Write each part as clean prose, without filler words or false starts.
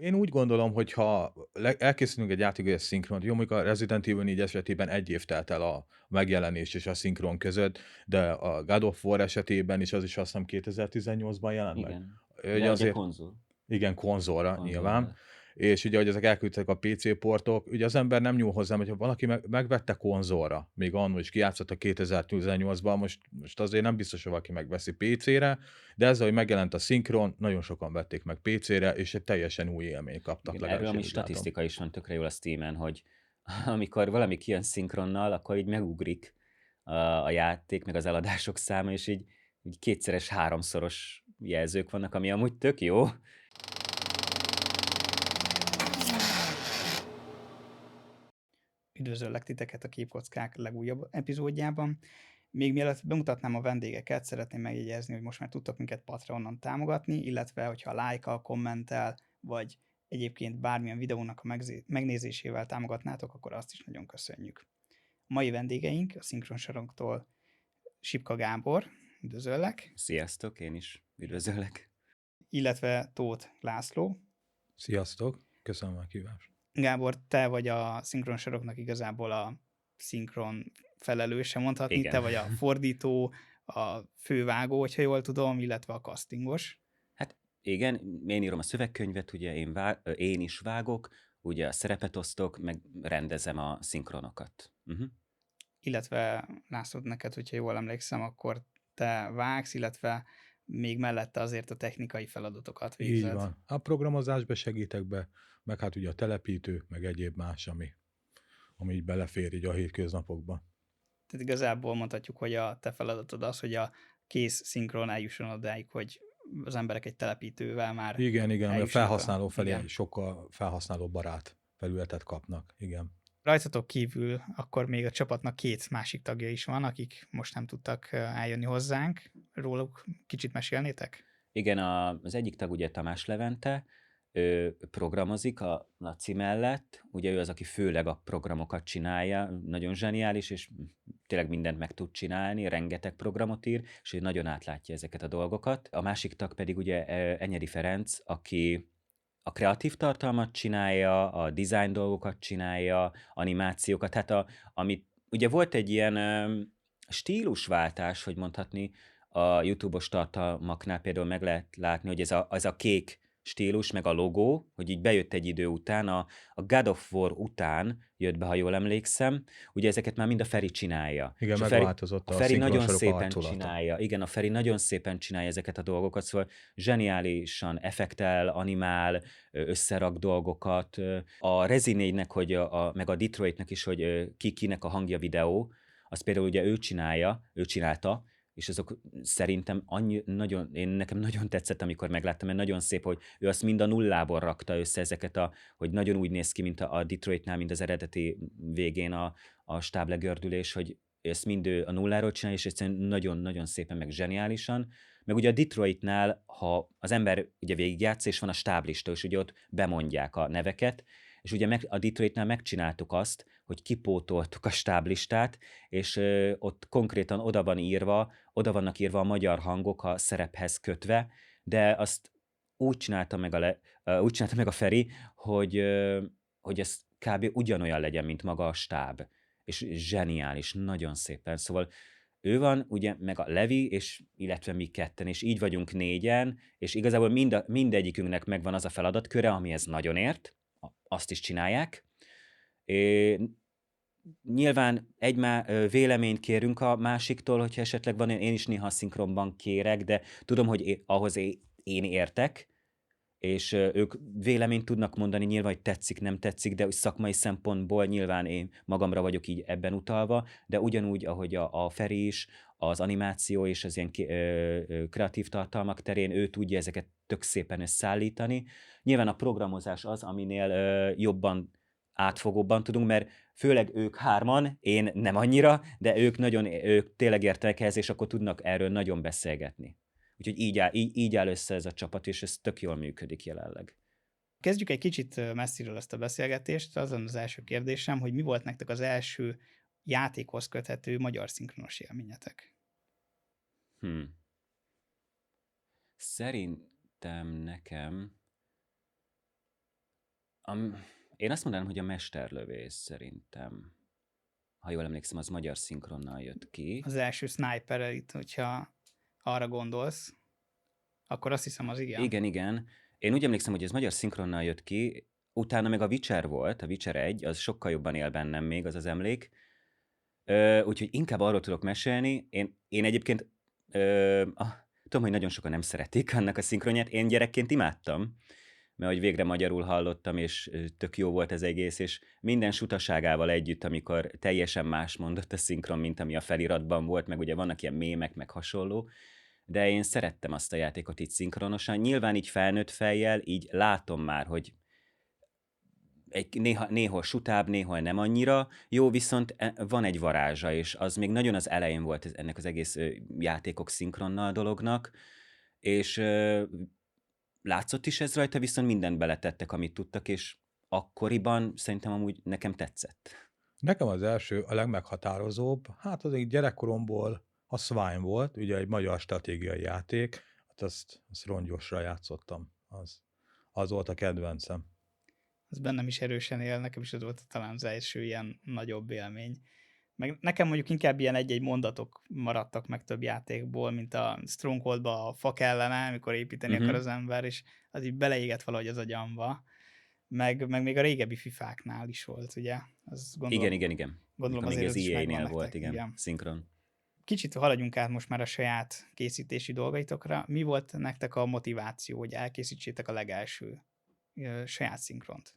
Én úgy gondolom, hogy ha elkészítünk egy játékos szinkront, jó, mondjuk a Resident Evil 4 esetében 1 év telt el a megjelenés és a szinkron között, de a God of War esetében is az is azt hiszem 2018-ban jelent meg. Igen. Ugye De ugye azért konzol. igen, konzolra Konzol nyilván, volt. és ugye, hogy ezek elküldtek a PC portok, ugye az ember nem nyúl hozzám, hogyha valaki megvette konzolra, még annól is kijátszott a 2018-ban, most azért nem biztos, hogy valaki megveszi PC-re, de ezzel, hogy megjelent a szinkron, nagyon sokan vették meg PC-re, és egy teljesen új élményt kaptak, Igen, erről legalábbis ami én úgy látom. statisztika is van tökre jól a Steamen, hogy amikor valami kijön szinkronnal, akkor így megugrik a játék, meg az eladások száma, és így kétszeres, háromszoros jelzők vannak, ami amúgy tök jó. Üdvözöllek titeket a Képkockák legújabb epizódjában. Még mielőtt bemutatnám a vendégeket, szeretném megjegyezni, hogy most már tudtok minket Patreonon támogatni, illetve hogyha lájkkal, kommenttel, vagy egyébként bármilyen videónak a megnézésével támogatnátok, akkor azt is nagyon köszönjük. A mai vendégeink a Szinkronsoroktól Sipka Gábor, üdvözöllek, Sziasztok, én is üdvözöllek. illetve Tóth László. Sziasztok, köszönöm a kívást. Gábor, te vagy a Szinkronsoroknak igazából a szinkron felelőse mondhatni, Igen. te vagy a fordító, a fővágó, hogyha jól tudom, illetve a castingos. Hát igen, én írom a szövegkönyvet, ugye én is vágok, ugye a szerepet osztok, meg rendezem a szinkronokat. Illetve László, neked, hogyha jól emlékszem, akkor te vágsz, illetve még mellette azért a technikai feladatokat Így végzed. van. A programozásba segítek be, meg hát ugye a telepítő, meg egyéb más, ami így belefér így a hétköznapokba. Tehát igazából mondhatjuk, hogy a te feladatod az, hogy a kész szinkron eljusson odáig, hogy az emberek egy telepítővel már Igen, ami a eljussanak felhasználó felé igen. sokkal felhasználó barát felületet kapnak. Igen. Rajtatok kívül akkor még a csapatnak 2 másik tagja is van, akik most nem tudtak eljönni hozzánk. Róluk kicsit mesélnétek? Igen, az egyik tag ugye Tamás Levente, ő programozik a Laci mellett, ugye ő az, aki főleg a programokat csinálja, nagyon zseniális, és tényleg mindent meg tud csinálni, rengeteg programot ír, és ő nagyon átlátja ezeket a dolgokat. A másik tag pedig ugye Enyedi Ferenc, aki a kreatív tartalmat csinálja, a design dolgokat csinálja, animációkat, tehát amit ugye volt egy ilyen stílusváltás, hogy mondhatni, a YouTube-os tartalmaknál például meg lehet látni, hogy ez a kék stílus, meg a logó, hogy így bejött egy idő után, a God of War után jött be, ha jól emlékszem, ugye ezeket már mind a Feri csinálja. Igen, És megváltozott a a Feri nagyon szinkronsorok szépen arculata. csinálja, igen, a Feri nagyon szépen csinálja ezeket a dolgokat, szóval zseniálisan effektel, animál, összerak dolgokat. A Rezi 4-nek, hogy meg a Detroitnek is, hogy kinek a hangja videó, azt például ugye ő csinálta, és azok szerintem nekem nagyon tetszett, amikor megláttam, mert nagyon szép, hogy ő azt mind a nullából rakta össze ezeket, hogy nagyon úgy néz ki, mint a Detroitnál, mint az eredeti végén a stáblegördülés, hogy ezt mind ő a nulláról csinálja, és egyszerűen nagyon-nagyon szépen, meg zseniálisan. Meg ugye a Detroitnál, ha az ember ugye végigjátsz, és van a stáblista, és ugye ott bemondják a neveket, és ugye a Detroitnál megcsináltuk azt, hogy kipótoltuk a stáblistát, és ott konkrétan oda vannak írva a magyar hangok a szerephez kötve, de azt úgy csinálta meg a Feri, hogy ez kb. Ugyanolyan legyen, mint maga a stáb. És zseniális, nagyon szépen. Szóval ő van, ugye, meg a Levi, illetve mi ketten, és így vagyunk 4-en, és igazából mindegyikünknek megvan az a feladatköre, amihez nagyon ért, azt is csinálják. Nyilván véleményt kérünk a másiktól, hogyha esetleg van, én is néha szinkronban kérek, de tudom, hogy ahhoz én értek, és ők véleményt tudnak mondani, nyilván, hogy tetszik, nem tetszik, de szakmai szempontból nyilván én magamra vagyok így ebben utalva, de ugyanúgy, ahogy a Feri is, az animáció és az ilyen kreatív tartalmak terén, ő tudja ezeket tök szépen összeállítani. Nyilván a programozás az, aminél jobban átfogóbban tudunk, mert főleg ők hárman, én nem annyira, de ők tényleg értenek ehhez, és akkor tudnak erről nagyon beszélgetni. Úgyhogy így áll össze ez a csapat, és ez tök jól működik jelenleg. Kezdjük egy kicsit messziről ezt a beszélgetést. Azon az első kérdésem, hogy mi volt nektek az első játékhoz köthető magyar szinkronos élményetek? Szerintem nekem Én azt mondanám, hogy a Mesterlövész szerintem. Ha jól emlékszem, az magyar szinkronnal jött ki. Az első Sniper itt, hogyha arra gondolsz, akkor azt hiszem az igen. Igen. Én úgy emlékszem, hogy ez magyar szinkronnal jött ki, utána meg a Witcher volt, a Witcher 1, az sokkal jobban él bennem még az emlék. Úgyhogy inkább arról tudok mesélni. Én egyébként tudom, hogy nagyon sokan nem szeretik annak a szinkronját. Én gyerekként imádtam, mert hogy végre magyarul hallottam, és tök jó volt az egész, és minden sutaságával együtt, amikor teljesen más mondott a szinkron, mint ami a feliratban volt, meg ugye vannak ilyen mémek, meg hasonló, de én szerettem azt a játékot így szinkronosan. Nyilván így felnőtt fejjel, így látom már, hogy néhol sutább, néhol nem annyira jó, viszont van egy varázsa, és az még nagyon az elején volt ennek az egész játékok szinkronnal dolognak, és látszott is ez rajta, viszont mindent beletettek, amit tudtak, és akkoriban szerintem amúgy nekem tetszett. Nekem az első, a legmeghatározóbb, hát az egy gyerekkoromból a Swine volt, ugye egy magyar stratégiai játék, hát azt rongyosra játszottam, az volt a kedvencem. Az bennem is erősen él, nekem is az volt talán az első ilyen nagyobb élmény. Meg nekem mondjuk inkább ilyen egy-egy mondatok maradtak meg több játékból, mint a Strongholdba a fa kellene, amikor építeni akar az ember, és az így beleégett valahogy az agyamba. Meg még a régebbi fifáknál is volt, ugye? Az gondolom, Igen. Gondolom Amikor azért még az az is megvan EA-nél volt, nektek, igen, szinkron. Kicsit haladjunk át most már a saját készítési dolgaitokra. Mi volt nektek a motiváció, hogy elkészítsétek a legelső saját szinkront?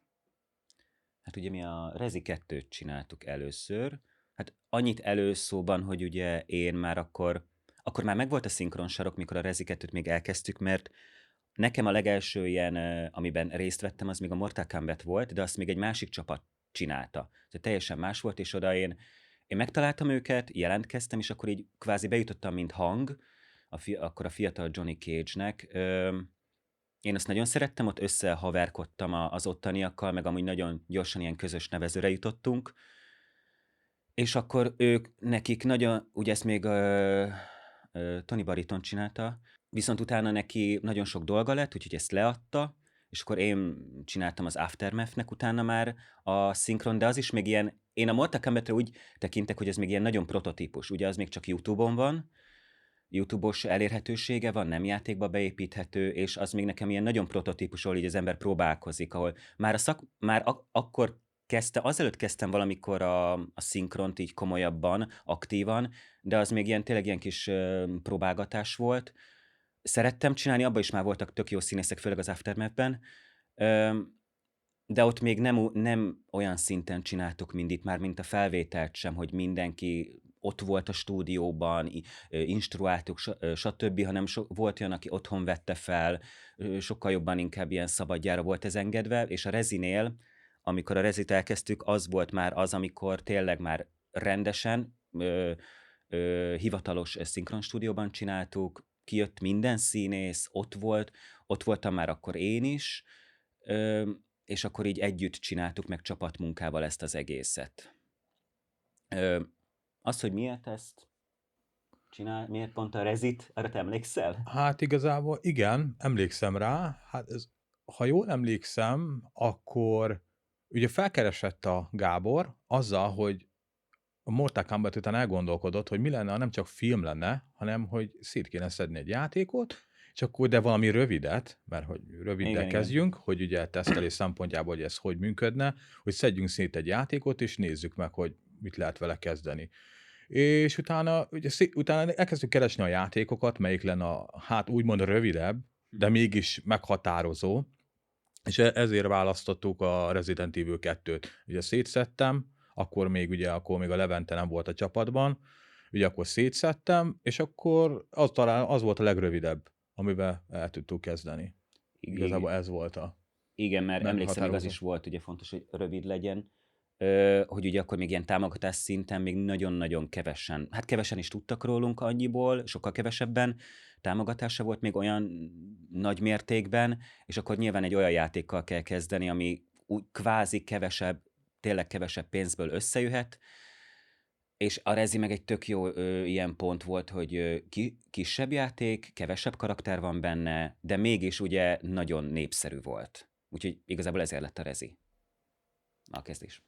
Hát ugye mi a Rezi 2-t csináltuk először, hát annyit előszóban, hogy ugye én már akkor már megvolt a szinkronsarok, mikor a Rezi 2-t még elkezdtük, mert nekem a legelső ilyen, amiben részt vettem, az még a Mortal Kombat volt, de azt még egy másik csapat csinálta. Tehát teljesen más volt, és oda én megtaláltam őket, jelentkeztem, és akkor így kvázi bejutottam, mint hang, akkor a fiatal Johnny Cage-nek. Én azt nagyon szerettem, ott összehaverkodtam az ottaniakkal, meg amúgy nagyon gyorsan ilyen közös nevezőre jutottunk. És akkor nekik nagyon, ugye ezt még Tony Bariton csinálta, viszont utána neki nagyon sok dolga lett, úgyhogy ezt leadta, és akkor én csináltam az Aftermath-nek utána már a szinkron, de az is még ilyen, én a Mortal Kombat-re úgy tekintek, hogy ez még ilyen nagyon prototípus, ugye az még csak YouTube-on van, YouTube-os elérhetősége van, nem játékba beépíthető, és az még nekem ilyen nagyon prototípus, ahol így az ember próbálkozik, ahol már akkor azelőtt kezdtem valamikor a szinkront így komolyabban, aktívan, de az még ilyen tényleg ilyen kis próbálgatás volt. Szerettem csinálni, abban is már voltak tök jó színészek, főleg az Aftermath-ben, de ott még nem olyan szinten csináltuk mindit már, mint a felvételt sem, hogy mindenki ott volt a stúdióban, instruáltuk, stb., hanem volt olyan, aki otthon vette fel, sokkal jobban inkább ilyen szabadjára volt ez engedve, és a Rezinél, amikor a Rezit elkezdtük, az volt már az, amikor tényleg már rendesen, hivatalos szinkronstúdióban csináltuk, kijött minden színész, ott voltam már akkor én is, és akkor így együtt csináltuk meg csapatmunkával ezt az egészet. Az, hogy miért ezt miért pont a Rezit, arra te emlékszel? Hát igazából igen, emlékszem rá. Hát ha jól emlékszem, akkor ugye felkeresett a Gábor azzal, hogy a Mortal Kombat után elgondolkodott, hogy mi lenne, ha nem csak film lenne, hanem hogy szét kéne szedni egy játékot, és akkor de valami rövidet, mert hogy röviddel kezdjünk, hogy ugye tesztelés szempontjából, hogy ez hogy működne, hogy szedjünk szét egy játékot, és nézzük meg, hogy mit lehet vele kezdeni. És utána elkezdtük keresni a játékokat, melyik lenne hát úgymond rövidebb, de mégis meghatározó, és ezért választottuk a Resident Evil 2-t. Ugye szétszedtem, akkor még a Levente nem volt a csapatban, ugye akkor szétszedtem, és akkor talán az volt a legrövidebb, amivel el tudtuk kezdeni. Igazából ez volt a... Igen, mert emlékszem, még az is volt ugye fontos, hogy rövid legyen, hogy ugye akkor még ilyen támogatás szinten még nagyon-nagyon kevesen is tudtak rólunk annyiból, sokkal kevesebben támogatása volt még olyan nagy mértékben, és akkor nyilván egy olyan játékkal kell kezdeni, ami úgy kvázi tényleg kevesebb pénzből összejöhet, és a Rezi meg egy tök jó ilyen pont volt, hogy kisebb játék, kevesebb karakter van benne, de mégis ugye nagyon népszerű volt. Úgyhogy igazából ezért lett a rezi a kezdés.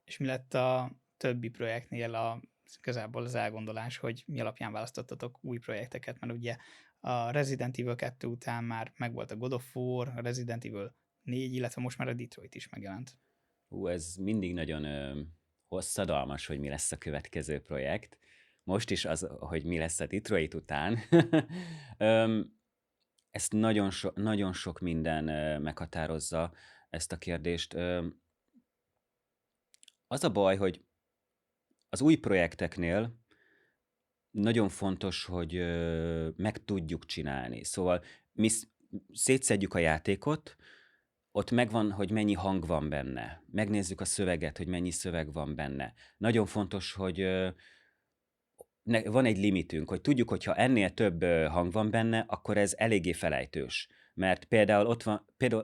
És mi lett a többi projektnél igazából az elgondolás, hogy mi alapján választottatok új projekteket, mert ugye a Resident Evil 2 után már megvolt a God of War, a Resident Evil 4, illetve most már a Detroit is megjelent. Ez mindig nagyon hosszadalmas, hogy mi lesz a következő projekt. Most is az, hogy mi lesz a Detroit után. Ezt nagyon sok minden meghatározza ezt a kérdést. Az a baj, hogy az új projekteknél nagyon fontos, hogy meg tudjuk csinálni. Szóval mi szétszedjük a játékot, ott megvan, hogy mennyi hang van benne. Megnézzük a szöveget, hogy mennyi szöveg van benne. Nagyon fontos, hogy van egy limitünk, hogy tudjuk, hogy ha ennél több hang van benne, akkor ez eléggé felejtős. Mert például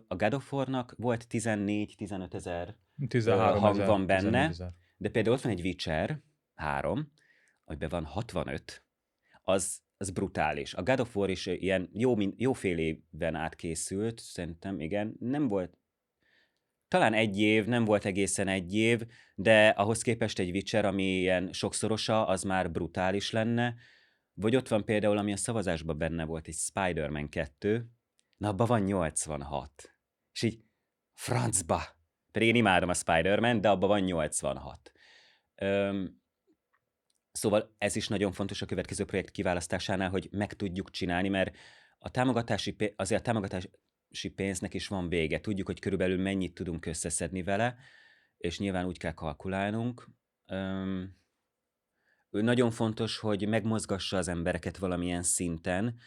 a God of War-nak volt 14-15 ezer 13 hang 000, van 14 benne, 000. de például ott van egy Witcher 3, amiben van 65, az brutális. A God of War is ilyen jó fél évben átkészült, szerintem, igen, nem volt, talán egy év, nem volt egészen egy év, de ahhoz képest egy Witcher, ami ilyen sokszorosa, az már brutális lenne. Vagy ott van például, ami a szavazásban benne volt, egy Spider-Man 2, na abban van 86. És így, francba! Pedig én imádom a Spider-Man, de abban van 86. Szóval ez is nagyon fontos a következő projekt kiválasztásánál, hogy meg tudjuk csinálni, mert azért a támogatási pénznek is van vége. Tudjuk, hogy körülbelül mennyit tudunk összeszedni vele, és nyilván úgy kell kalkulálnunk. Nagyon fontos, hogy megmozgassa az embereket valamilyen szinten,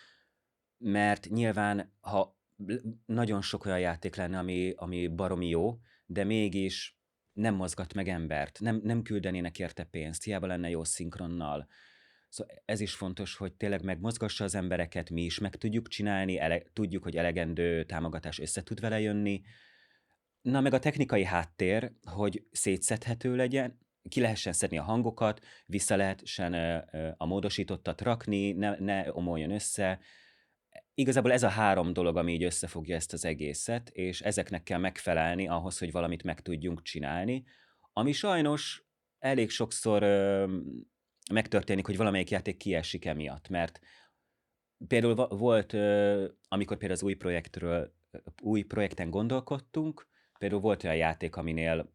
mert nyilván, ha nagyon sok olyan játék lenne, ami baromi jó, de mégis nem mozgat meg embert, nem küldenének érte pénzt, hiába lenne jó szinkronnal. Szóval ez is fontos, hogy tényleg megmozgassa az embereket, mi is meg tudjuk csinálni, tudjuk, hogy elegendő támogatás össze tud vele jönni. Na meg a technikai háttér, hogy szétszedhető legyen, ki lehessen szedni a hangokat, vissza lehessen a módosítottat rakni, ne omoljon össze. Igazából ez a 3 dolog, ami így összefogja ezt az egészet, és ezeknek kell megfelelni ahhoz, hogy valamit meg tudjunk csinálni, ami sajnos elég sokszor megtörténik, hogy valamelyik játék kiesik emiatt, mert például volt, amikor például az új projekten gondolkodtunk, például volt olyan játék, aminél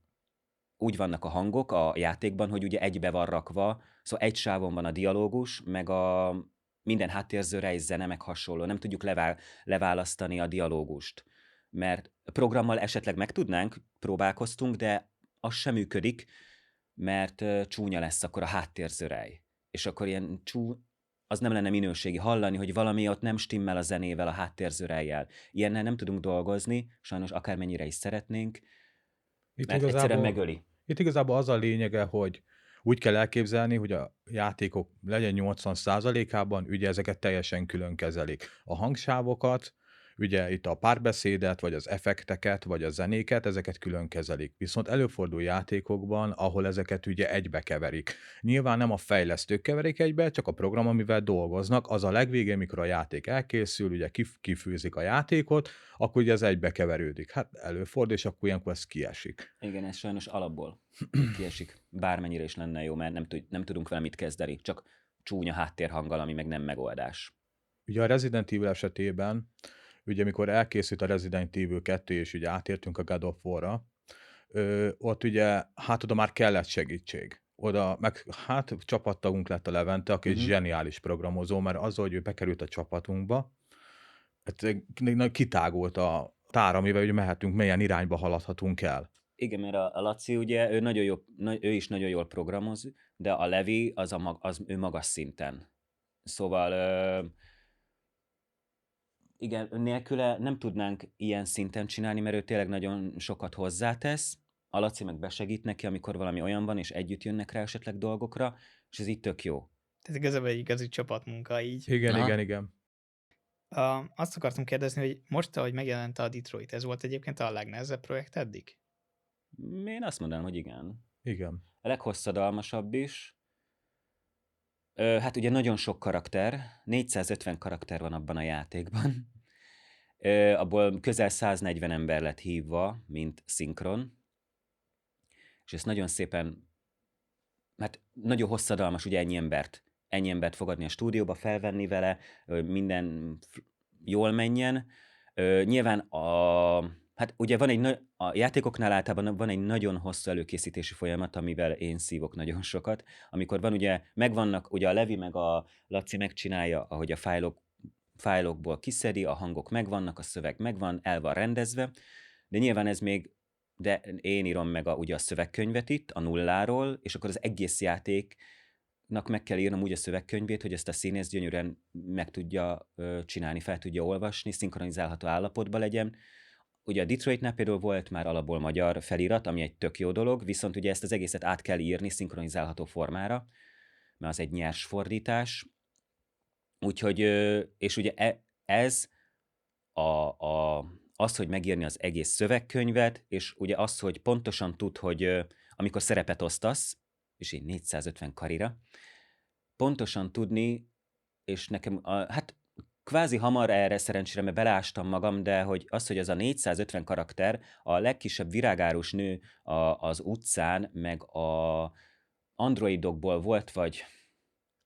úgy vannak a hangok a játékban, hogy ugye egybe van rakva, szóval egy sávon van a dialógus, meg minden háttérzőre és zene, meg hasonló. Nem tudjuk leválasztani a dialógust. Mert programmal esetleg meg tudnánk, próbálkoztunk, de az sem működik, mert csúnya lesz akkor a háttérzörej. És akkor ilyen az nem lenne minőségi hallani, hogy valami ott nem stimmel a zenével, a háttérzörejjel. Ilyennel nem tudunk dolgozni, sajnos akármennyire is szeretnénk, mert egyszerűen megöli. Itt igazából az a lényege, hogy úgy kell elképzelni, hogy a játékok legyen 80%-ában, ugye ezeket teljesen külön kezelik. A hangsávokat, ugye itt a párbeszédet, vagy az effekteket, vagy a zenéket, ezeket külön kezelik. Viszont előfordul játékokban, ahol ezeket ugye egybe keverik. Nyilván nem a fejlesztők keverik egybe, csak a program, amivel dolgoznak, az a legvégén, mikor a játék elkészül, ugye kifűzik a játékot, akkor ugye ez egybe keverődik. Hát előfordul, és akkor ilyenkor ez kiesik. Igen, ez sajnos alapból kiesik. Bármennyire is lenne jó, mert nem tudunk vele mit kezdeni, csak csúnya háttérhanggal, ami meg nem megoldás. Ugye a Resident Evil esetében, ugye mikor elkészült a Resident Evil 2, és ugye átértünk a God of War-ra, ott ugye, hát oda már kellett segítség. Oda, meg hát csapattagunk lett a Levente, aki egy zseniális programozó, mert azzal, hogy ő bekerült a csapatunkba, hát kitágult a tár, amivel ugye mehetünk, milyen irányba haladhatunk el. Igen, mert a Laci ugye, ő is nagyon jól programoz, de a Levi az ő magas szinten. Szóval igen, nélküle nem tudnánk ilyen szinten csinálni, mert ő tényleg nagyon sokat hozzátesz, a Laci meg besegít neki, amikor valami olyan van, és együtt jönnek rá esetleg dolgokra, és ez így tök jó. Tehát igazából egy igazi csapatmunka így. Igen. Azt akartam kérdezni, hogy most, ahogy megjelent a Detroit, ez volt egyébként a legnehezebb projekt eddig? Én azt mondanám, hogy igen. Igen. A leghosszadalmasabb is. Hát ugye nagyon sok karakter, 450 karakter van abban a játékban, Abból közel 140 ember lett hívva, mint szinkron, és ezt nagyon szépen, hát nagyon hosszadalmas ugye ennyi embert fogadni a stúdióba, felvenni vele, minden jól menjen. Nyilván hát ugye a játékoknál általában van egy nagyon hosszú előkészítési folyamat, amivel én szívok nagyon sokat. Amikor van megvannak, ugye a Levi meg a Laci megcsinálja, ahogy a fájlokból kiszedi, a hangok megvannak, a szöveg megvan, el van rendezve, de nyilván de én írom meg ugye a szövegkönyvet itt, a nulláról, és akkor az egész játéknak meg kell írnom úgy a szövegkönyvét, hogy ezt a színész gyönyörűen meg tudja csinálni, fel tudja olvasni, szinkronizálható állapotban legyen. Ugye a Detroitnál például volt már alapból magyar felirat, ami egy tök jó dolog, viszont ugye ezt az egészet át kell írni szinkronizálható formára, mert az egy nyers fordítás. Úgyhogy, és ugye ez az, hogy megírni az egész szövegkönyvet, és ugye az, hogy pontosan tud, hogy amikor szerepet osztasz, és így 450 karira, pontosan tudni, és nekem, hát kvázi hamar erre szerencsére, mert beleástam magam, de hogy az a 450 karakter, a legkisebb virágárus nő az utcán, meg a androidokból volt, vagy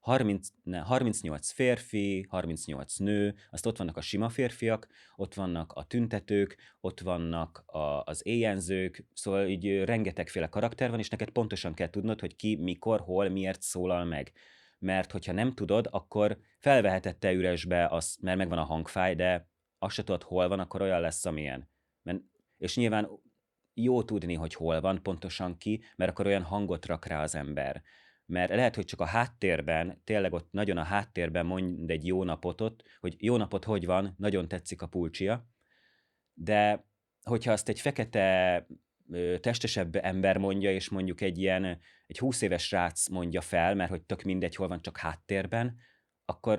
38 férfi, 38 nő, azt ott vannak a sima férfiak, ott vannak a tüntetők, ott vannak az éjjenzők, szóval így rengetegféle karakter van, és neked pontosan kell tudnod, hogy ki, mikor, hol, miért szólal meg. Mert hogyha nem tudod, akkor felveheted te üresbe, mert megvan a hangfáj, de azt se tudod, hol van, akkor olyan lesz, amilyen. És nyilván jó tudni, hogy hol van pontosan ki, mert akkor olyan hangot rak rá az ember. Mert lehet, hogy csak a háttérben, tényleg ott nagyon a háttérben mond egy jó napot ott, hogy jó napot, hogy van, nagyon tetszik a pulcsia, de hogyha azt egy fekete, testesebb ember mondja, és mondjuk egy 20 éves srác mondja fel, mert hogy tök mindegy, hol van, csak háttérben,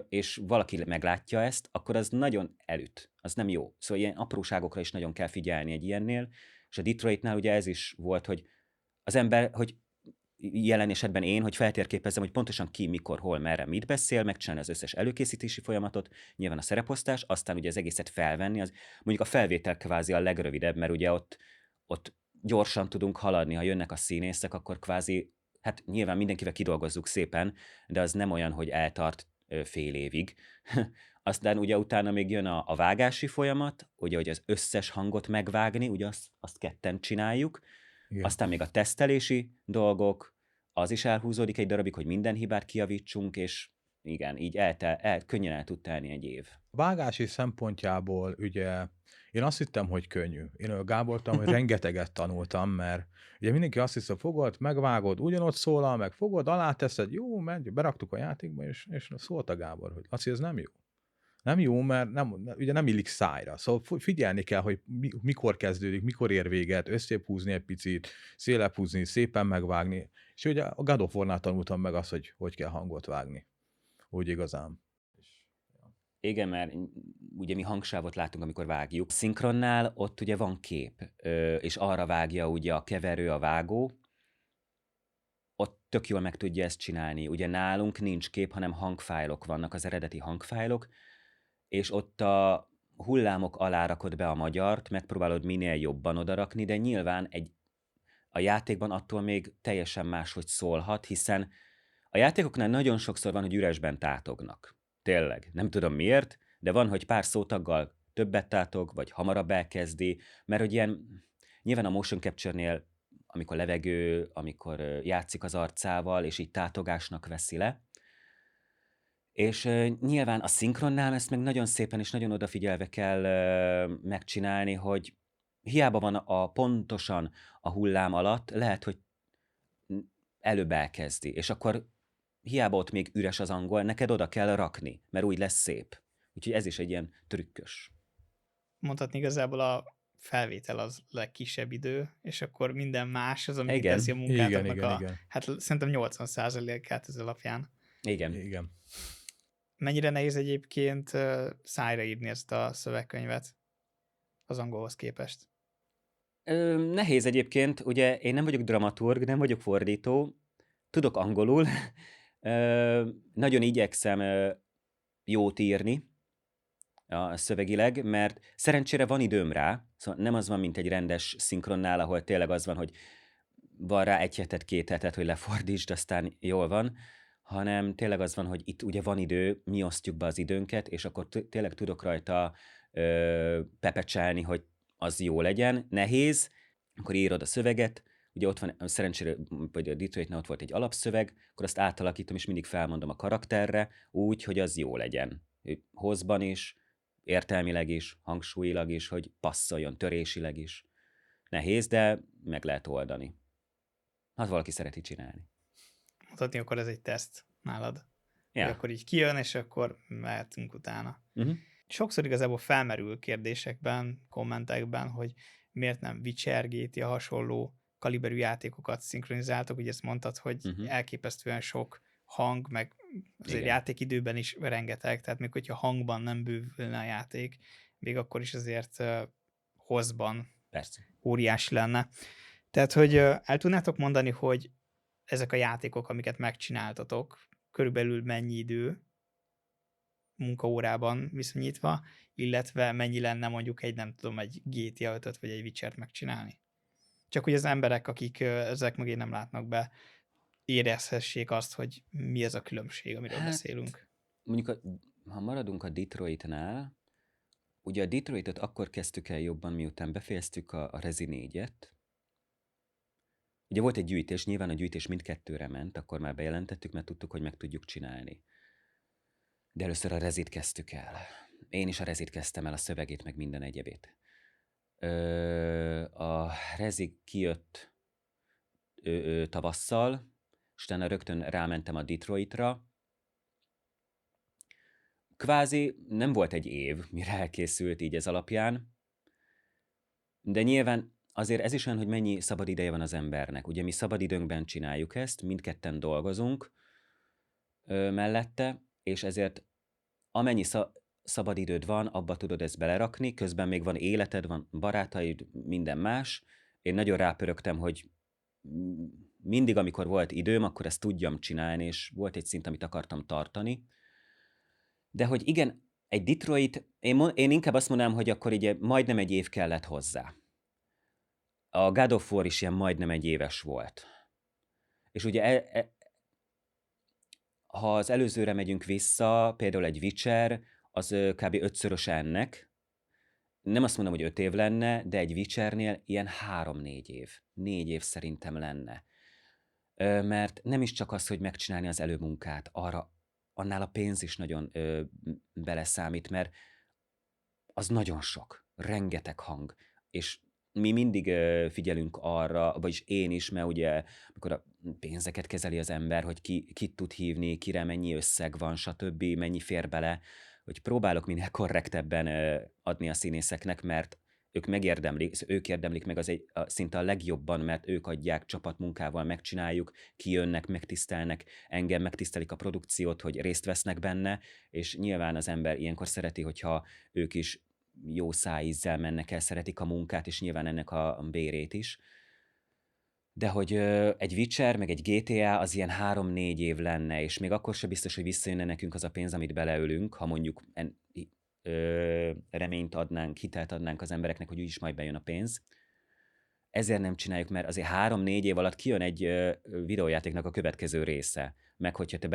és valaki meglátja ezt, akkor az nagyon elüt, az nem jó. Szóval ilyen apróságokra is nagyon kell figyelni egy ilyennél, és a Detroitnál ugye ez is volt, hogy az ember, hogy jelen esetben én, hogy feltérképezzem, hogy pontosan ki, mikor, hol, merre, mit beszél, megcsinálni az összes előkészítési folyamatot, nyilván a szereposztás, aztán ugye az egészet felvenni, az mondjuk a felvétel kvázi a legrövidebb, mert ugye ott gyorsan tudunk haladni, ha jönnek a színészek, akkor kvázi, hát nyilván mindenkivel kidolgozzuk szépen, de az nem olyan, hogy eltart fél évig. Aztán ugye utána még jön a vágási folyamat, ugye, hogy az összes hangot megvágni, ugye azt ketten csináljuk, Igen. aztán még a tesztelési dolgok, az is elhúzódik egy darabig, hogy minden hibát kijavítsunk, és igen, így könnyen el tud telni egy év. A vágási szempontjából ugye én azt hittem, hogy könnyű. Én a Gábortam, hogy rengeteget tanultam, mert ugye mindenki azt hisz, hogy fogod, megvágod, ugyanott szólal, meg fogod, aláteszed, jó, megy, beraktuk a játékba, és szólt a Gábor, hogy Laci, ez nem jó. Nem jó, mert ugye nem illik szájra. Szóval figyelni kell, hogy mikor kezdődik, mikor ér véget, összébb húzni egy picit, szélebb húzni, szépen megvágni. És ugye a God of War-nál tanultam meg azt, hogy kell hangot vágni. Úgy igazán. Igen, mert ugye mi hangsávot látunk, amikor vágjuk. Szinkronnál ott ugye van kép, és arra vágja ugye a keverő, a vágó, ott tök jól meg tudja ezt csinálni. Ugye nálunk nincs kép, hanem hangfájlok vannak, az eredeti hangfájlok, és ott a hullámok alá rakod be a magyart, megpróbálod minél jobban odarakni, de nyilván a játékban attól még teljesen máshogy szólhat, hiszen a játékoknál nagyon sokszor van, hogy üresben tátognak. Tényleg. Nem tudom miért, de van, hogy pár szótaggal többet tátog, vagy hamarabb elkezdi, mert hogy nyilván a motion capture-nél, amikor levegő, amikor játszik az arcával, és így tátogásnak veszi le. És nyilván a szinkronnál ezt meg nagyon szépen és nagyon odafigyelve kell megcsinálni, hogy hiába van pontosan a hullám alatt, lehet, hogy előbb elkezdi, és akkor hiába ott még üres az angol, neked oda kell rakni, mert úgy lesz szép. Úgyhogy ez is egy ilyen trükkös. Mondhatni igazából a felvétel az legkisebb idő, és akkor minden más az, ami Igen. teszi a munkátoknak Igen. hát szerintem 80%-át ez alapján. Igen. Mennyire nehéz egyébként szájra írni ezt a szövegkönyvet az angolhoz képest? Nehéz egyébként, ugye én nem vagyok dramaturg, nem vagyok fordító, tudok angolul, nagyon igyekszem jót írni, szövegileg, mert szerencsére van időm rá, szóval nem az van, mint egy rendes szinkronnál, ahol tényleg az van, hogy van rá 1 hetet, 2 hetet, hogy lefordítsd, aztán jól van, hanem tényleg az van, hogy itt ugye van idő, mi osztjuk be az időnket, és akkor tényleg tudok rajta pepecselni, hogy az jó legyen. Nehéz, akkor írod a szöveget, ugye ott van, szerencsére, vagy a Detroitnál ott volt egy alapszöveg, akkor azt átalakítom, és mindig felmondom a karakterre, úgy, hogy az jó legyen. Hosszban is, értelmileg is, hangsúlyilag is, hogy passzoljon, törésileg is. Nehéz, de meg lehet oldani. Hát valaki szereti csinálni. Mutatni, akkor ez egy teszt nálad. Ja. Hogy akkor így kijön, és akkor mehetünk utána. Uh-huh. Sokszor igazából felmerül kérdésekben, kommentekben, hogy miért nem Witcher, GTA hasonló kaliberű játékokat szinkronizáltok. Ugye ezt mondtad, hogy elképesztően sok hang, meg azért Igen. játékidőben is rengeteg, tehát még hogyha hangban nem bővülne a játék, még akkor is azért hosszban Persze. óriási lenne. Tehát, hogy el tudnátok mondani, hogy ezek a játékok, amiket megcsináltatok, körülbelül mennyi idő munkaórában viszonyítva, illetve mennyi lenne mondjuk egy, nem tudom, egy GTA 5-öt vagy egy Witcher-t megcsinálni. Csak hogy az emberek, akik ezek mögé nem látnak be, érezhessék azt, hogy mi ez a különbség, amiről beszélünk. Mondjuk, ha maradunk a Detroitnál, ugye a Detroitot akkor kezdtük el jobban, miután befejeztük a Rezi 4-et. Ugye volt egy gyűjtés, nyilván a gyűjtés mindkettőre ment, akkor már bejelentettük, mert tudtuk, hogy meg tudjuk csinálni. De először a Rezit kezdtük el. Én is a Rezit kezdtem el, a szövegét, meg minden egyebét. A Rezi kijött tavasszal, és utána rögtön rámentem a Detroitra. Kvázi nem volt egy év, mire elkészült így ez alapján, de nyilván azért ez is olyan, hogy mennyi szabad ideje van az embernek. Ugye mi szabadidőnkben csináljuk ezt, mindketten dolgozunk mellette, és ezért amennyi szabadidőd van, abba tudod ezt belerakni, közben még van életed, van barátaid, minden más. Én nagyon rápörögtem, hogy mindig, amikor volt időm, akkor ezt tudjam csinálni, és volt egy szint, amit akartam tartani. De hogy igen, egy Detroit, én inkább azt mondanám, hogy akkor így majdnem egy év kellett hozzá. A God of War is ilyen majdnem egy éves volt. És ugye ha az előzőre megyünk vissza, például egy Witcher, az kb. 5-szörös ennek. Nem azt mondom, hogy 5 év lenne, de egy Witchernél ilyen 3-4 év. 4 év szerintem lenne. Mert nem is csak az, hogy megcsinálni az előmunkát, annál a pénz is nagyon beleszámít, mert az nagyon sok, rengeteg hang, és mi mindig figyelünk arra, vagyis én is, mert ugye, amikor a pénzeket kezeli az ember, hogy kit tud hívni, kire mennyi összeg van, stb., mennyi fér bele, hogy próbálok minél korrektebben adni a színészeknek, mert ők érdemlik meg szinte a legjobban, mert ők adják csapatmunkával, megcsináljuk, kijönnek, megtisztelnek, engem megtisztelik a produkciót, hogy részt vesznek benne, és nyilván az ember ilyenkor szereti, hogyha ők is jó szájízzel mennek el, szeretik a munkát, és nyilván ennek a bérét is. De hogy egy Witcher, meg egy GTA az ilyen 3-4 év lenne, és még akkor sem biztos, hogy visszajönne nekünk az a pénz, amit beleölünk, ha mondjuk reményt adnánk, hitelt adnánk az embereknek, hogy úgyis majd bejön a pénz. Ezért nem csináljuk, mert azért 3-4 év alatt kijön egy videójátéknak a következő része. Meg hogyha te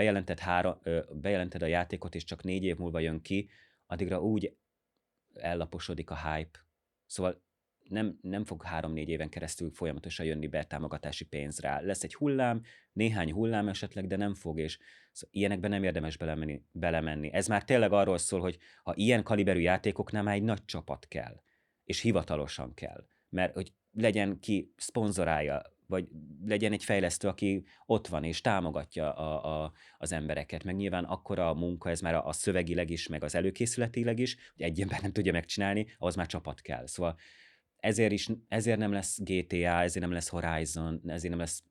bejelented a játékot, és csak 4 év múlva jön ki, addigra úgy ellaposodik a hype. Szóval nem fog 3-4 éven keresztül folyamatosan jönni be támogatási pénz rá. Lesz egy hullám, néhány hullám esetleg, de nem fog, és szóval ilyenekben nem érdemes belemenni. Ez már tényleg arról szól, hogy ha ilyen kaliberű játékoknál már egy nagy csapat kell, és hivatalosan kell. Mert hogy legyen ki szponzorálja, vagy legyen egy fejlesztő, aki ott van és támogatja az embereket. Meg nyilván akkora a munka, ez már a szövegileg is, meg az előkészületileg is, hogy egy ember nem tudja megcsinálni, ahhoz már csapat kell. Szóval ezért nem lesz GTA, ezért nem lesz Horizon, ezért nem lesz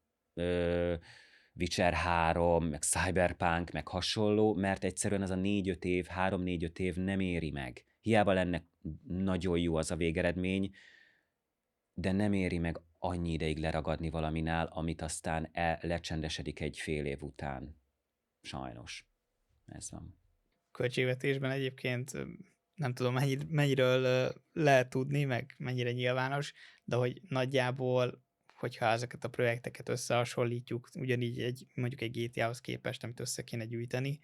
Witcher 3, meg Cyberpunk, meg hasonló, mert egyszerűen az a 4-5 év, 3-4-5 év nem éri meg. Hiába lenne nagyon jó az a végeredmény, de nem éri meg annyi ideig leragadni valaminál, amit aztán lecsendesedik egy fél év után. Sajnos. Ez van. Költségvetésben egyébként nem tudom mennyiről lehet tudni, meg mennyire nyilvános, de hogy nagyjából, hogyha ezeket a projekteket összehasonlítjuk, ugyanígy mondjuk egy GTA-hoz képest, amit össze kéne gyűjteni,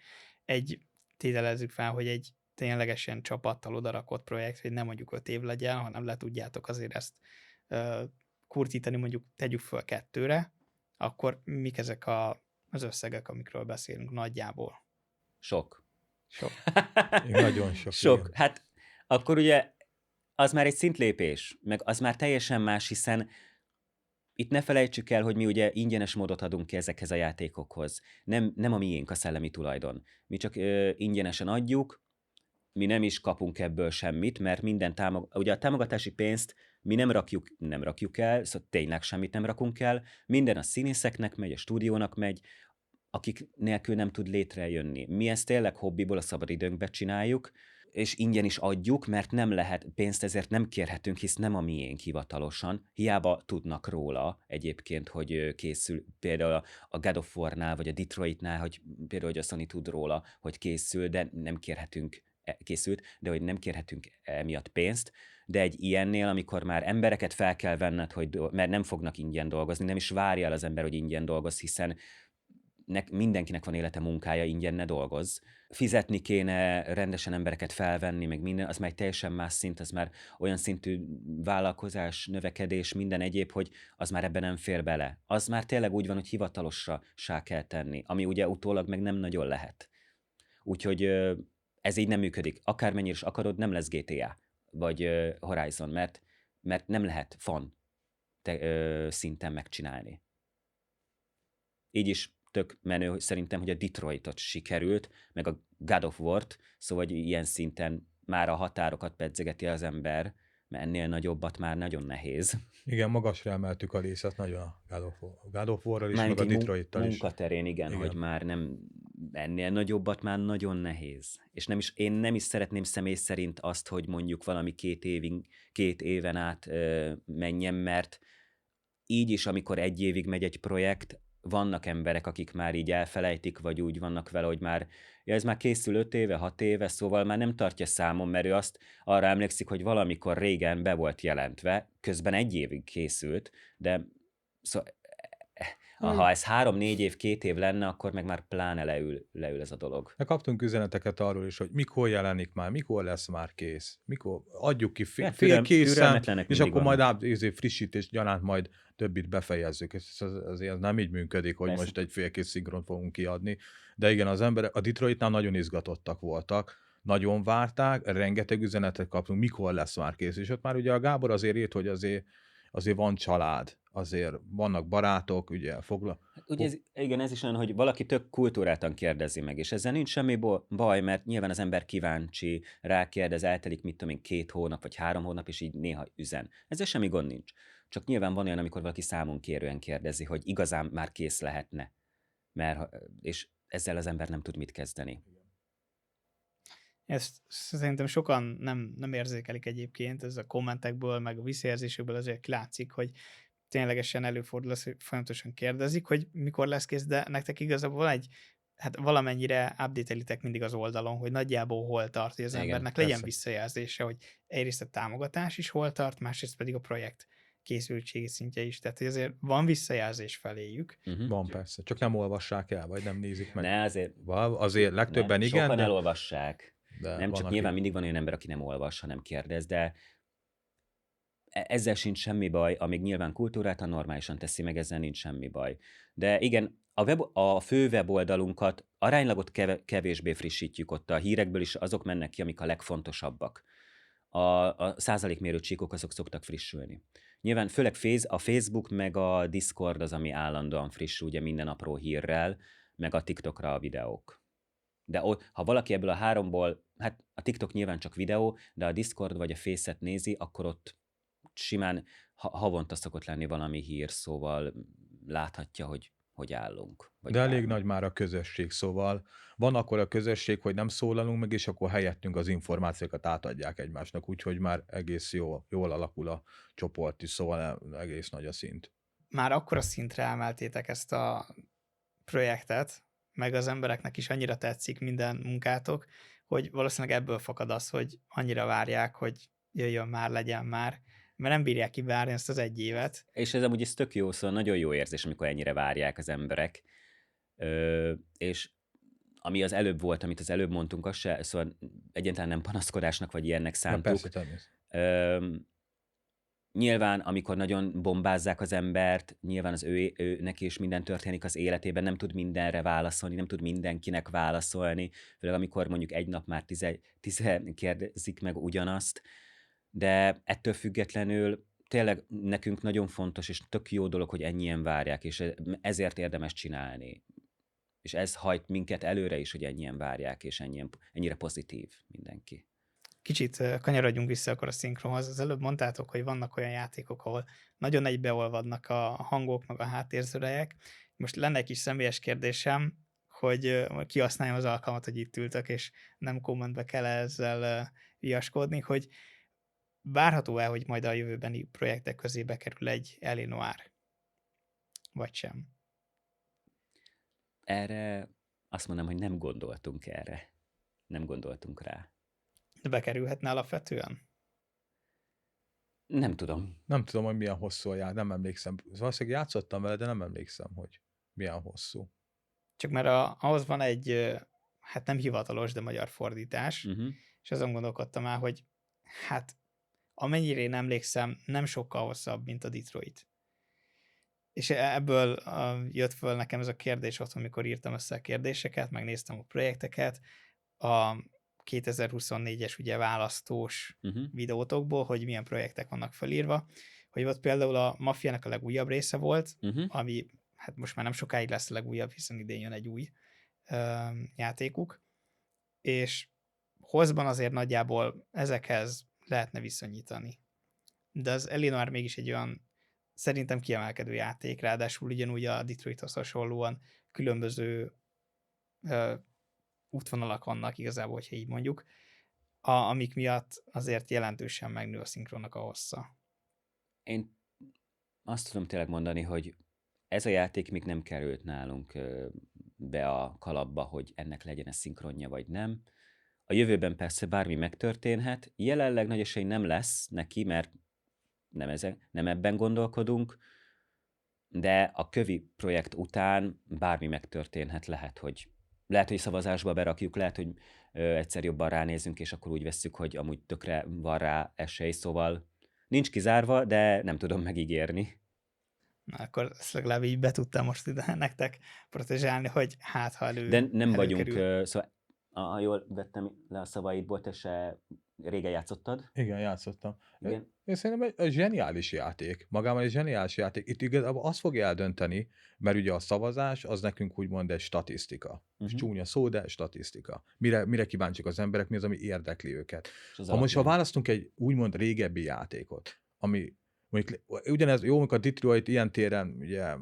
tételezzük fel, hogy egy ténylegesen csapattal odarakott projekt, hogy nem mondjuk 5 év legyen, hanem le tudjátok azért ezt kurtítani, mondjuk tegyük föl 2-re, akkor mik ezek az összegek, amikről beszélünk nagyjából? Sok. Sok. Nagyon sok. Sok. Igen. Hát akkor ugye az már egy szintlépés, meg az már teljesen más, hiszen itt ne felejtsük el, hogy mi ugye ingyenes módot adunk ki ezekhez a játékokhoz. Nem a miénk a szellemi tulajdon. Mi csak ingyenesen adjuk, mi nem is kapunk ebből semmit, mert ugye a támogatási pénzt mi nem rakjuk el, szóval tényleg semmit nem rakunk el, minden a színészeknek megy, a stúdiónak megy, akik nélkül nem tud létrejönni. Mi ezt tényleg hobbiból a szabadidőnkbe csináljuk, és ingyen is adjuk, mert nem lehet, pénzt ezért nem kérhetünk, hisz nem a miénk hivatalosan. Hiába tudnak róla egyébként, hogy készül, például a God of War-nál, vagy a Detroitnál, hogy például hogy a Sony tud róla, hogy készül, de nem kérhetünk hogy nem kérhetünk emiatt pénzt, de egy ilyennél, amikor már embereket fel kell venned, mert nem fognak ingyen dolgozni, nem is várja el az ember, hogy ingyen dolgoz, hiszen mindenkinek van élete, munkája, ingyen ne dolgoz. Fizetni kéne, rendesen embereket felvenni, meg minden, az már egy teljesen más szint, az már olyan szintű vállalkozás, növekedés, minden egyéb, hogy az már ebben nem fér bele. Az már tényleg úgy van, hogy hivatalosra kell tenni, ami ugye utólag meg nem nagyon lehet. Úgyhogy ez így nem működik. Akármennyire is akarod, nem lesz GTA, vagy Horizon, mert nem lehet fan szinten megcsinálni. Így is tök menő szerintem, hogy a Detroitot sikerült, meg a God of War-t, szóval hogy ilyen szinten már a határokat pedzegeti az ember, mert ennél nagyobbat már nagyon nehéz. Igen, magasra emeltük a részet nagyon a God of War-ral is, Mármint meg a így Detroittal is. munkaterén, igen, hogy már nem ennél nagyobbat már nagyon nehéz. És én nem is szeretném személy szerint azt, hogy mondjuk valami 2 éven át menjen, mert így is, amikor 1 évig megy egy projekt, vannak emberek, akik már így elfelejtik, vagy úgy vannak vele, hogy már ez már készül 5 éve, 6 éve, szóval már nem tartja számon, mert ő arra emlékszik, hogy valamikor régen be volt jelentve, közben 1 évig készült, de szóval, ha ez 3-4 év, 2 év lenne, akkor meg már pláne leül ez a dolog. De kaptunk üzeneteket arról is, hogy mikor jelenik már, mikor lesz már kész, mikor adjuk ki félkészen, türelmetlenek és mindig akkor vannak. majd frissítés gyanánt majd többit befejezzük. Azért nem így működik, hogy Persze. most egy félkész szinkront fogunk kiadni. De igen, az emberek a Detroitnál nagyon izgatottak voltak, nagyon várták, rengeteg üzenetet kaptunk, mikor lesz már kész. És ott már ugye a Gábor azért írt, hogy azért van család, azért vannak barátok, ugye Ugye ez is olyan, hogy valaki tök kultúráltan kérdezi meg, és ezzel nincs semmi baj, mert nyilván az ember kíváncsi, rákérdez, eltelik, mit tudom én, 2 hónap vagy 3 hónap, és így néha üzen. Ezzel semmi gond nincs. Csak nyilván van olyan, amikor valaki számon kérően kérdezi, hogy igazán már kész lehetne. És ezzel az ember nem tud mit kezdeni. Ezt szerintem sokan nem érzékelik egyébként, ez a kommentekből, meg a visszajelzésekből azért látszik, hogy ténylegesen előfordul az, hogy folyamatosan kérdezik, hogy mikor lesz kész, de nektek igazából van valamennyire update-elitek mindig az oldalon, hogy nagyjából hol tart, hogy az Igen, embernek persze. legyen visszajelzése, hogy egyrészt a támogatás is hol tart, másrészt pedig a projekt készültségi szintje is. Tehát, hogy azért van visszajelzés feléjük. Van persze, csak nem olvassák el, vagy nem nézik meg. Ne, azért Azért legtöbben igen, sokan de elolvassák. nem Nem, csak van, nyilván aki... mindig van olyan ember, aki nem olvas, hanem kérdez, de ezzel sincs semmi baj, amíg nyilván kultúráltan normálisan teszi meg, ezzel nincs semmi baj. De igen, a fő weboldalunkat aránylag ott kevésbé frissítjük, ott a hírekből is azok mennek ki, amik a legfontosabbak. A százalékmérő csíkok azok szoktak frissülni. Nyilván főleg a Facebook meg a Discord az, ami állandóan frissül, ugye minden apró hírrel, meg a TikTokra a videók. De ha valaki ebből a 3-ból, hát a TikTok nyilván csak videó, de a Discord vagy a Face-et nézi, akkor ott simán havonta szokott lenni valami hír, szóval láthatja, hogy állunk. De elég nagy már a közösség, szóval van akkor a közösség, hogy nem szólalunk meg, és akkor helyettünk az információkat átadják egymásnak, úgyhogy már egész jól alakul a csoport is, szóval egész nagy a szint. Már akkora szintre emeltétek ezt a projektet, meg az embereknek is annyira tetszik minden munkátok, hogy valószínűleg ebből fakad az, hogy annyira várják, hogy jöjjön már, legyen már, mert nem bírják kivárni ezt az 1 évet. És ez amúgy ez tök jó, szóval nagyon jó érzés, amikor ennyire várják az emberek. És ami az előbb volt, amit az előbb mondtunk, az se, szóval egyáltalán nem panaszkodásnak vagy ilyennek Ja, szántuk. persze, természetesen. Ö, Nyilván, amikor nagyon bombázzák az embert, nyilván az ő neki is minden történik az életében, nem tud mindenre válaszolni, nem tud mindenkinek válaszolni, főleg amikor mondjuk egy nap már 10 kérdezik meg ugyanazt, de ettől függetlenül tényleg nekünk nagyon fontos, és tök jó dolog, hogy ennyien várják, és ezért érdemes csinálni. És ez hajt minket előre is, hogy ennyien várják, és ennyire pozitív mindenki. Kicsit kanyarodjunk vissza akkor a szinkronhoz. Az előbb mondtátok, hogy vannak olyan játékok, ahol nagyon egybeolvadnak a hangok, meg a háttérzörejek. Most lenne egy kis személyes kérdésem, hogy kihasználjam az alkalmat, hogy itt ültök, és nem kommentbe kell ezzel viaskodni, hogy várható-e, hogy majd a jövőbeni projektek közé bekerül egy Elinor? Vagy sem? Erre azt mondom, hogy nem gondoltunk erre. Nem gondoltunk rá. De bekerülhetne alapvetően? Nem tudom. Nem tudom, hogy milyen hosszú a játék, nem emlékszem. Valószínűleg játszottam vele, de nem emlékszem, hogy milyen hosszú. Csak mert ahhoz van egy, hát nem hivatalos, de magyar fordítás, és azon gondolkodtam el, hogy hát amennyire én emlékszem, nem sokkal hosszabb, mint a Detroit. És ebből jött föl nekem ez a kérdés otthon, amikor írtam össze a kérdéseket, megnéztem a projekteket, a 2024-es ugye választós videótokból, hogy milyen projektek vannak felírva, hogy ott például a Mafiának a legújabb része volt, ami hát most már nem sokáig lesz a legújabb, hiszen idén jön egy új játékuk, és hosszban azért nagyjából ezekhez lehetne viszonyítani. De az Elinor mégis egy olyan szerintem kiemelkedő játék, ráadásul ugyanúgy a Detroithoz hasonlóan különböző útvonalak vannak igazából, hogyha így mondjuk, amik miatt azért jelentősen megnő a szinkronnak a hossza. Én azt tudom tényleg mondani, hogy ez a játék még nem került nálunk be a kalapba, hogy ennek legyen szinkronja vagy nem. A jövőben persze bármi megtörténhet. Jelenleg nagy esély nem lesz neki, mert nem ebben gondolkodunk, de a kövi projekt után bármi megtörténhet, lehet, hogy szavazásba berakjuk, lehet, hogy egyszer jobban ránézünk, és akkor úgy vesszük, hogy amúgy tökre van rá esély, szóval nincs kizárva, de nem tudom megígérni. Na, akkor ezt legalább így be tudtam most ide nektek protezsálni, hogy hát, ha De nem vagyunk, előkerül. szóval ha jól vettem le a szavaidból, te se régen játszottad? Igen, játszottam. Igen. Én szerintem egy zseniális játék. Magában egy zseniális játék. Itt igazából azt fogja eldönteni, mert ugye a szavazás az nekünk úgymond egy statisztika. És csúnya szó, de statisztika. Mire kíváncsiak az emberek, mi az, ami érdekli őket. Ha választunk egy úgymond régebbi játékot, ami mondjuk ugyanez, jó, amikor a Detroit ilyen téren ugye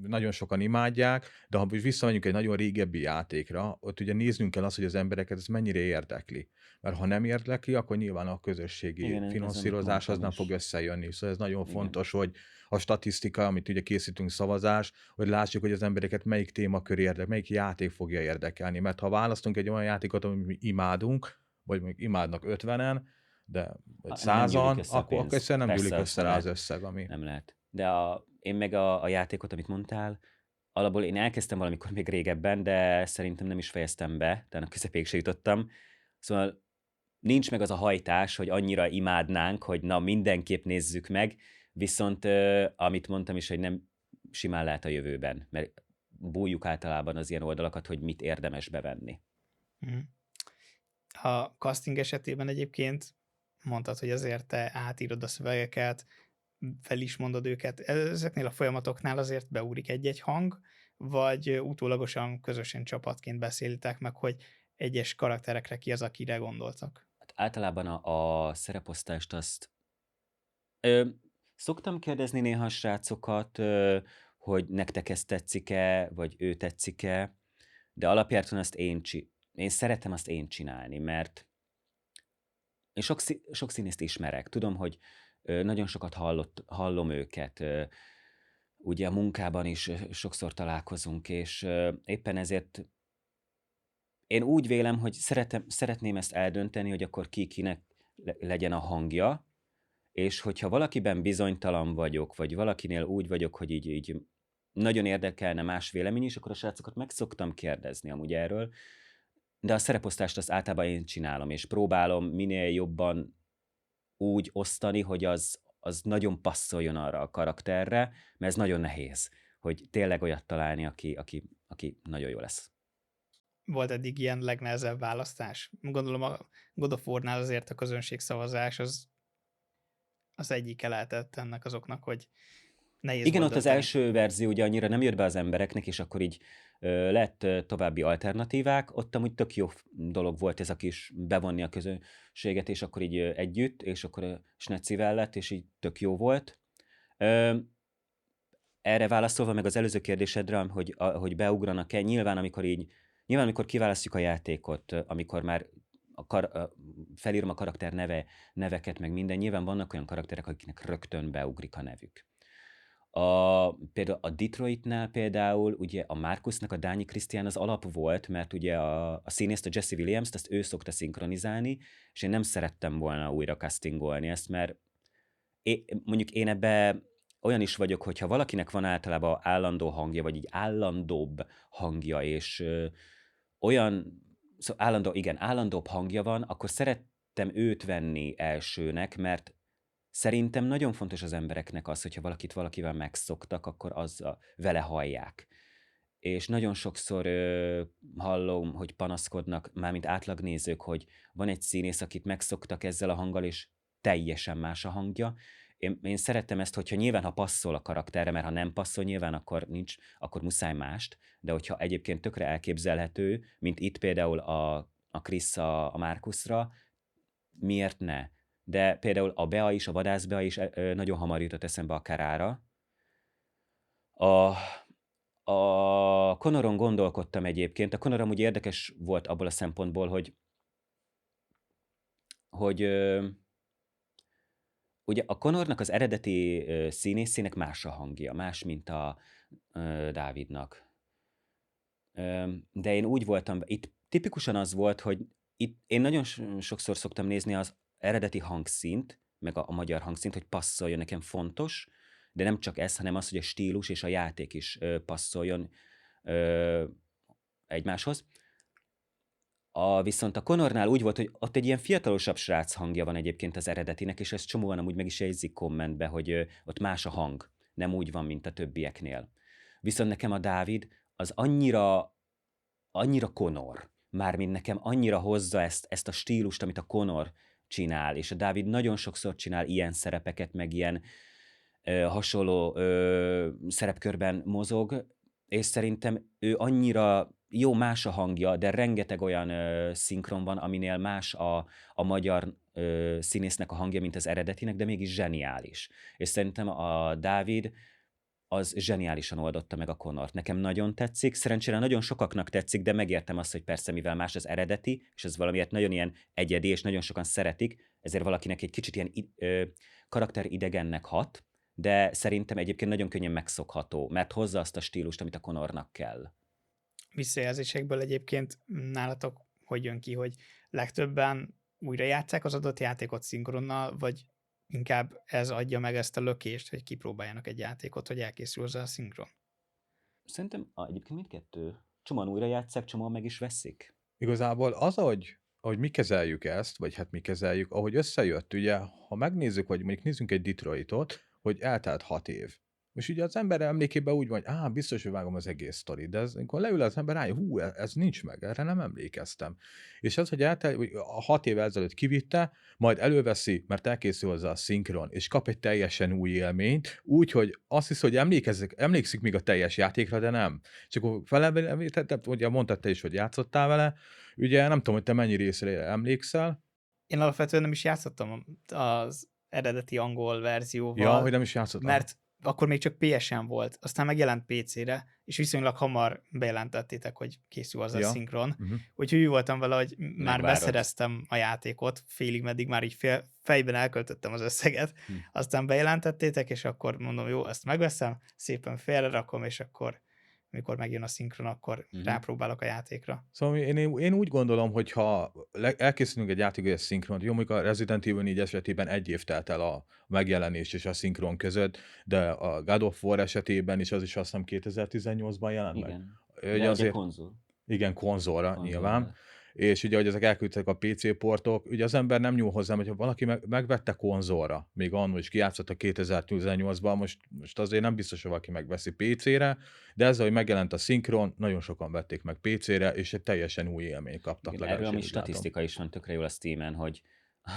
nagyon sokan imádják, de ha visszamegyünk egy nagyon régebbi játékra, ott ugye néznünk kell azt, hogy az embereket ez mennyire érdekli. Mert ha nem érdekli, akkor nyilván a közösségi finanszírozás az nem fog összejönni. Szóval ez nagyon fontos, hogy a statisztika, amit ugye készítünk szavazás, hogy lássuk, hogy az embereket melyik témakör érdekel, melyik játék fogja érdekelni. Mert ha választunk egy olyan játékot, amit mi imádunk, vagy mondjuk imádnak 50-en, de 100-an, akkor egyszerűen nem gyűlik össze rá az összeg, ami... Nem lehet. De én meg a játékot, amit mondtál, alapból én elkezdtem valamikor még régebben, de szerintem nem is fejeztem be, tehát a közepéig se jutottam. Szóval nincs meg az a hajtás, hogy annyira imádnánk, hogy na mindenképp nézzük meg, viszont amit mondtam is, hogy nem simán lehet a jövőben, mert bújjuk általában az ilyen oldalakat, hogy mit érdemes bevenni. A casting esetében egyébként mondtad, hogy azért te átírod a szövegeket, fel is mondod őket. Ezeknél a folyamatoknál azért beúrik egy-egy hang, vagy utólagosan közösen csapatként beszélitek meg, hogy egyes karakterekre ki az, akire gondoltak? Hát általában a szereposztást azt szoktam kérdezni néha a srácokat, hogy nektek ez tetszik-e, vagy ő tetszik-e, de alapjáton azt én szeretem azt én csinálni, mert én sok színészt ismerek. Tudom, hogy nagyon sokat hallom őket, ugye a munkában is sokszor találkozunk, és éppen ezért Én úgy vélem, hogy szeretném ezt eldönteni, hogy akkor kinek legyen a hangja, és hogyha valakiben bizonytalan vagyok, vagy valakinél úgy vagyok, hogy így nagyon érdekelne más vélemény is, akkor a srácokat meg szoktam kérdezni amúgy erről, de a szereposztást azt általában én csinálom, és próbálom minél jobban úgy osztani, hogy az nagyon passzoljon arra a karakterre, mert ez nagyon nehéz, hogy tényleg olyat találni, aki nagyon jó lesz. Volt eddig ilyen legnehezebb választás? Gondolom a God of War-nál azért a közönségszavazás az egyike lehetett ennek azoknak, hogy nehéz Igen, volt ott az dönteni. első verzió ugye annyira nem jött be az embereknek, és akkor így lett további alternatívák. Ott amúgy tök jó dolog volt ez a kis bevonni a közönséget, és akkor így együtt, és akkor Snecivel lett, és így tök jó volt. Ö, Erre válaszolva meg az előző kérdésedre, hogy beugranak-e, nyilván amikor kiválasztjuk a játékot, amikor már felírom a karakter neveket, meg minden, nyilván vannak olyan karakterek, akiknek rögtön beugrik a nevük. Például a Detroitnál például ugye a Marcusnak a Dányi Krisztián az alap volt, mert ugye a színészt, a Jesse Williams-t, azt ő szokta szinkronizálni, és én nem szerettem volna újra castingolni ezt, mert mondjuk én ebbe olyan is vagyok, hogyha valakinek van általában állandó hangja, vagy így állandóbb hangja, és szóval állandóbb hangja van, akkor szerettem őt venni elsőnek, mert szerintem nagyon fontos az embereknek az, hogyha valakivel megszoktak, akkor vele hallják. És nagyon sokszor hallom, hogy panaszkodnak, mármint átlagnézők, hogy van egy színész, akit megszoktak ezzel a hanggal, és teljesen más a hangja. Én szerettem ezt, hogyha nyilván, ha passzol a karakterre, mert ha nem passzol, nyilván akkor muszáj mást, de hogyha egyébként tökre elképzelhető, mint itt például a Chris a Marcusra, miért ne? De például a Bea is, a vadász Bea is nagyon hamar jutott eszembe a Karára. A Connoron gondolkodtam egyébként. A Connor amúgy érdekes volt abból a szempontból, hogy ugye a Connornak az eredeti színészének más a hangja, más, mint a Dávidnak. De én úgy voltam, itt tipikusan az volt, hogy én nagyon sokszor szoktam nézni az eredeti hangszínt, meg a magyar hangszínt, hogy passzoljon, nekem fontos, de nem csak ez, hanem az, hogy a stílus és a játék is passzoljon egymáshoz. Viszont a Connornál úgy volt, hogy ott egy ilyen fiatalosabb srác hangja van egyébként az eredetinek, és ezt csomóan amúgy meg is jegyzik kommentbe, hogy ott más a hang, nem úgy van, mint a többieknél. Viszont nekem a Dávid az annyira Connor, mármint nekem annyira hozza ezt a stílust, amit a Connor csinál, és a Dávid nagyon sokszor csinál ilyen szerepeket, meg ilyen hasonló szerepkörben mozog, és szerintem ő annyira jó, más a hangja, de rengeteg olyan szinkron van, aminél más a magyar színésznek a hangja, mint az eredetinek, de mégis zseniális. És szerintem a Dávid az zseniálisan oldotta meg a Connort. Nekem nagyon tetszik, szerencsére nagyon sokaknak tetszik, de megértem azt, hogy persze mivel más az eredeti, és ez valamiért nagyon ilyen egyedi, és nagyon sokan szeretik, ezért valakinek egy kicsit ilyen karakteridegennek hat, de szerintem egyébként nagyon könnyen megszokható, mert hozza azt a stílust, amit a Connornak kell. Visszajelzésekből egyébként nálatok hogy jön ki, hogy legtöbben újra játsszák az adott játékot szinkronnal, vagy inkább ez adja meg ezt a lökést, hogy kipróbáljanak egy játékot, hogy elkészül hozzá a szinkron? Szerintem egyébként mindkettő. Csomóan újra játsszák, csomóan meg is veszik. Igazából az, ahogy mi kezeljük ezt, vagy hát mi kezeljük, ahogy összejött, ugye, ha megnézzük, vagy mondjuk nézzünk egy Detroitot, hogy eltelt 6 év. És ugye az ember emlékében úgy van, hogy biztos, hogy vágom az egész sztorit, de amikor leül az ember rájön, ez nincs meg, erre nem emlékeztem. És az, hogy a 6 év ezelőtt kivitte, majd előveszi, mert elkészül hozzá a szinkron, és kap egy teljesen új élményt, úgy, hogy azt hisz, hogy emlékszik még a teljes játékra, de nem. És akkor ugye mondtad te is, hogy játszottál vele, ugye nem tudom, hogy te mennyi részre emlékszel. Én alapvetően nem is játszottam az eredeti angol verzióval. Ja, hogy nem is játszottam. Mert akkor még csak PSN volt, aztán megjelent PC-re, és viszonylag hamar bejelentettétek, hogy készül az a szinkron. Úgyhogy úgy voltam vele, hogy már beszereztem a játékot, félig meddig már így fejben elköltöttem az összeget, aztán bejelentettétek, és akkor mondom, jó, ezt megveszem, szépen félrerakom, és akkor amikor megjön a szinkron, akkor Mhm. rápróbálok a játékra. Szóval én úgy gondolom, hogy ha elkészítünk egy játékot, egy szinkront, jó, mondjuk a Resident Evil 4 esetében 1 év telt el a megjelenés és a szinkron között, de a God of War esetében is az is azt hiszem 2018-ban jelent meg. Igen. Ugye De ugye azért konzol. igen, konzolra Konzolra nyilván. lett. És ugye, hogy ezek elküldtek a PC portok, ugye az ember nem nyúl hozzám, hogyha valaki megvette konzolra, még annól is kijátszott a 2018-ban, most azért nem biztos, hogy valaki megveszi PC-re, de ezzel, hogy megjelent a szinkron, nagyon sokan vették meg PC-re, és egy teljesen új élményt kaptak. Igen, erről legalábbis én ami úgy látom. statisztika is van tökre jól a Steamen, hogy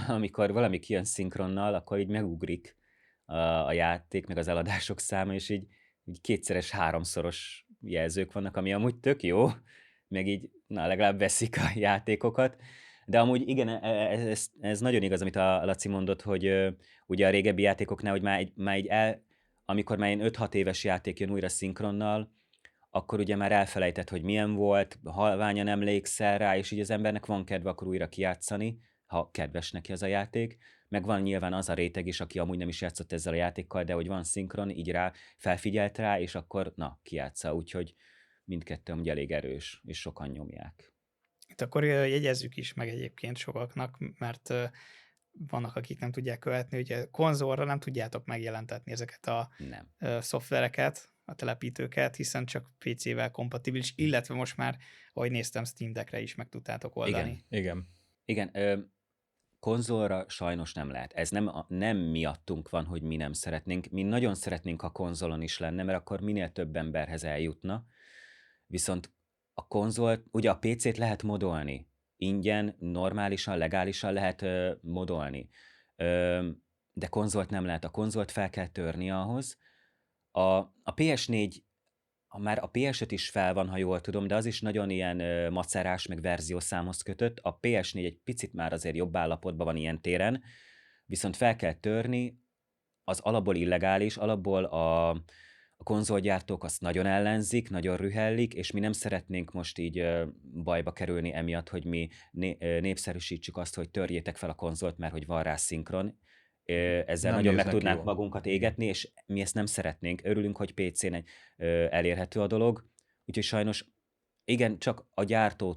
amikor valami kijön szinkronnal, akkor így megugrik a játék, meg az eladások száma, és így kétszeres, háromszoros jelzők vannak, ami amúgy tök jó, meg így, na, legalább veszik a játékokat. De amúgy igen, ez nagyon igaz, amit a Laci mondott, hogy ugye a régebbi játékoknál, hogy amikor már 5-6 éves játék jön újra szinkronnal, akkor ugye már elfelejtett, hogy milyen volt, halványan emlékszel rá, és így az embernek van kedve akkor újra kijátszani, ha kedves neki az a játék. Meg van nyilván az a réteg is, aki amúgy nem is játszott ezzel a játékkal, de hogy van szinkron, így rá felfigyelt rá, és akkor na, kijátsza. Úgyhogy mindkettő amúgy elég erős, és sokan nyomják. Itt akkor jegyezzük is meg egyébként sokaknak, mert vannak, akik nem tudják követni, hogy konzolra nem tudjátok megjelentetni ezeket a Nem. szoftvereket, a telepítőket, hiszen csak PC-vel kompatibilis, illetve most már, ahogy néztem, Steam Deckre is meg tudtátok oldani. Igen. Igen. Igen, konzolra sajnos nem lehet. Ez nem miattunk van, hogy mi nem szeretnénk. Mi nagyon szeretnénk, ha konzolon is lenne, mert akkor minél több emberhez eljutna. Viszont a konzolt, ugye a PC-t lehet modolni. Ingyen, normálisan, legálisan lehet modolni. De konzolt nem lehet. A konzolt fel kell törni ahhoz. A PS4 már a PS5 is fel van, ha jól tudom, de az is nagyon ilyen macerás, meg verziószámhoz kötött. A PS4 egy picit már azért jobb állapotban van ilyen téren, viszont fel kell törni, az alapból illegális, alapból a konzolgyártók azt nagyon ellenzik, nagyon rühellik, és mi nem szeretnénk most így bajba kerülni emiatt, hogy mi népszerűsítsük azt, hogy törjétek fel a konzolt, mert hogy van rá szinkron. Ezzel Nem nagyon meg néznek tudnánk jól. magunkat égetni, és mi ezt nem szeretnénk. Örülünk, hogy PC-n elérhető a dolog, úgyhogy sajnos igen, csak a gyártó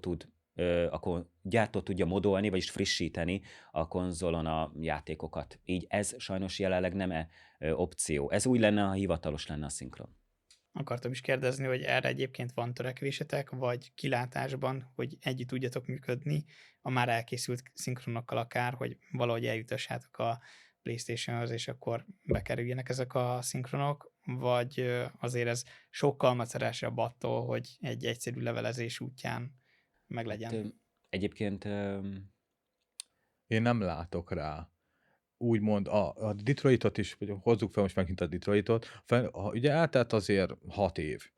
gyártó tudja modolni, vagyis frissíteni a konzolon a játékokat. Így ez sajnos jelenleg nem opció. Ez úgy lenne, ha hivatalos lenne a szinkron. Akartam is kérdezni, hogy erre egyébként van törekvésetek, vagy kilátásban, hogy együtt tudjatok működni a már elkészült szinkronokkal akár, hogy valahogy eljutassátok a PlayStation-hoz, és akkor bekerüljenek ezek a szinkronok, vagy azért ez sokkal macerásabb attól, hogy egy egyszerű levelezés útján meglegyen. Egyébként Én nem látok rá. Úgymond a Detroitot is, vagy hozzuk fel most megint a Detroitot, ugye eltelt azért 6 év.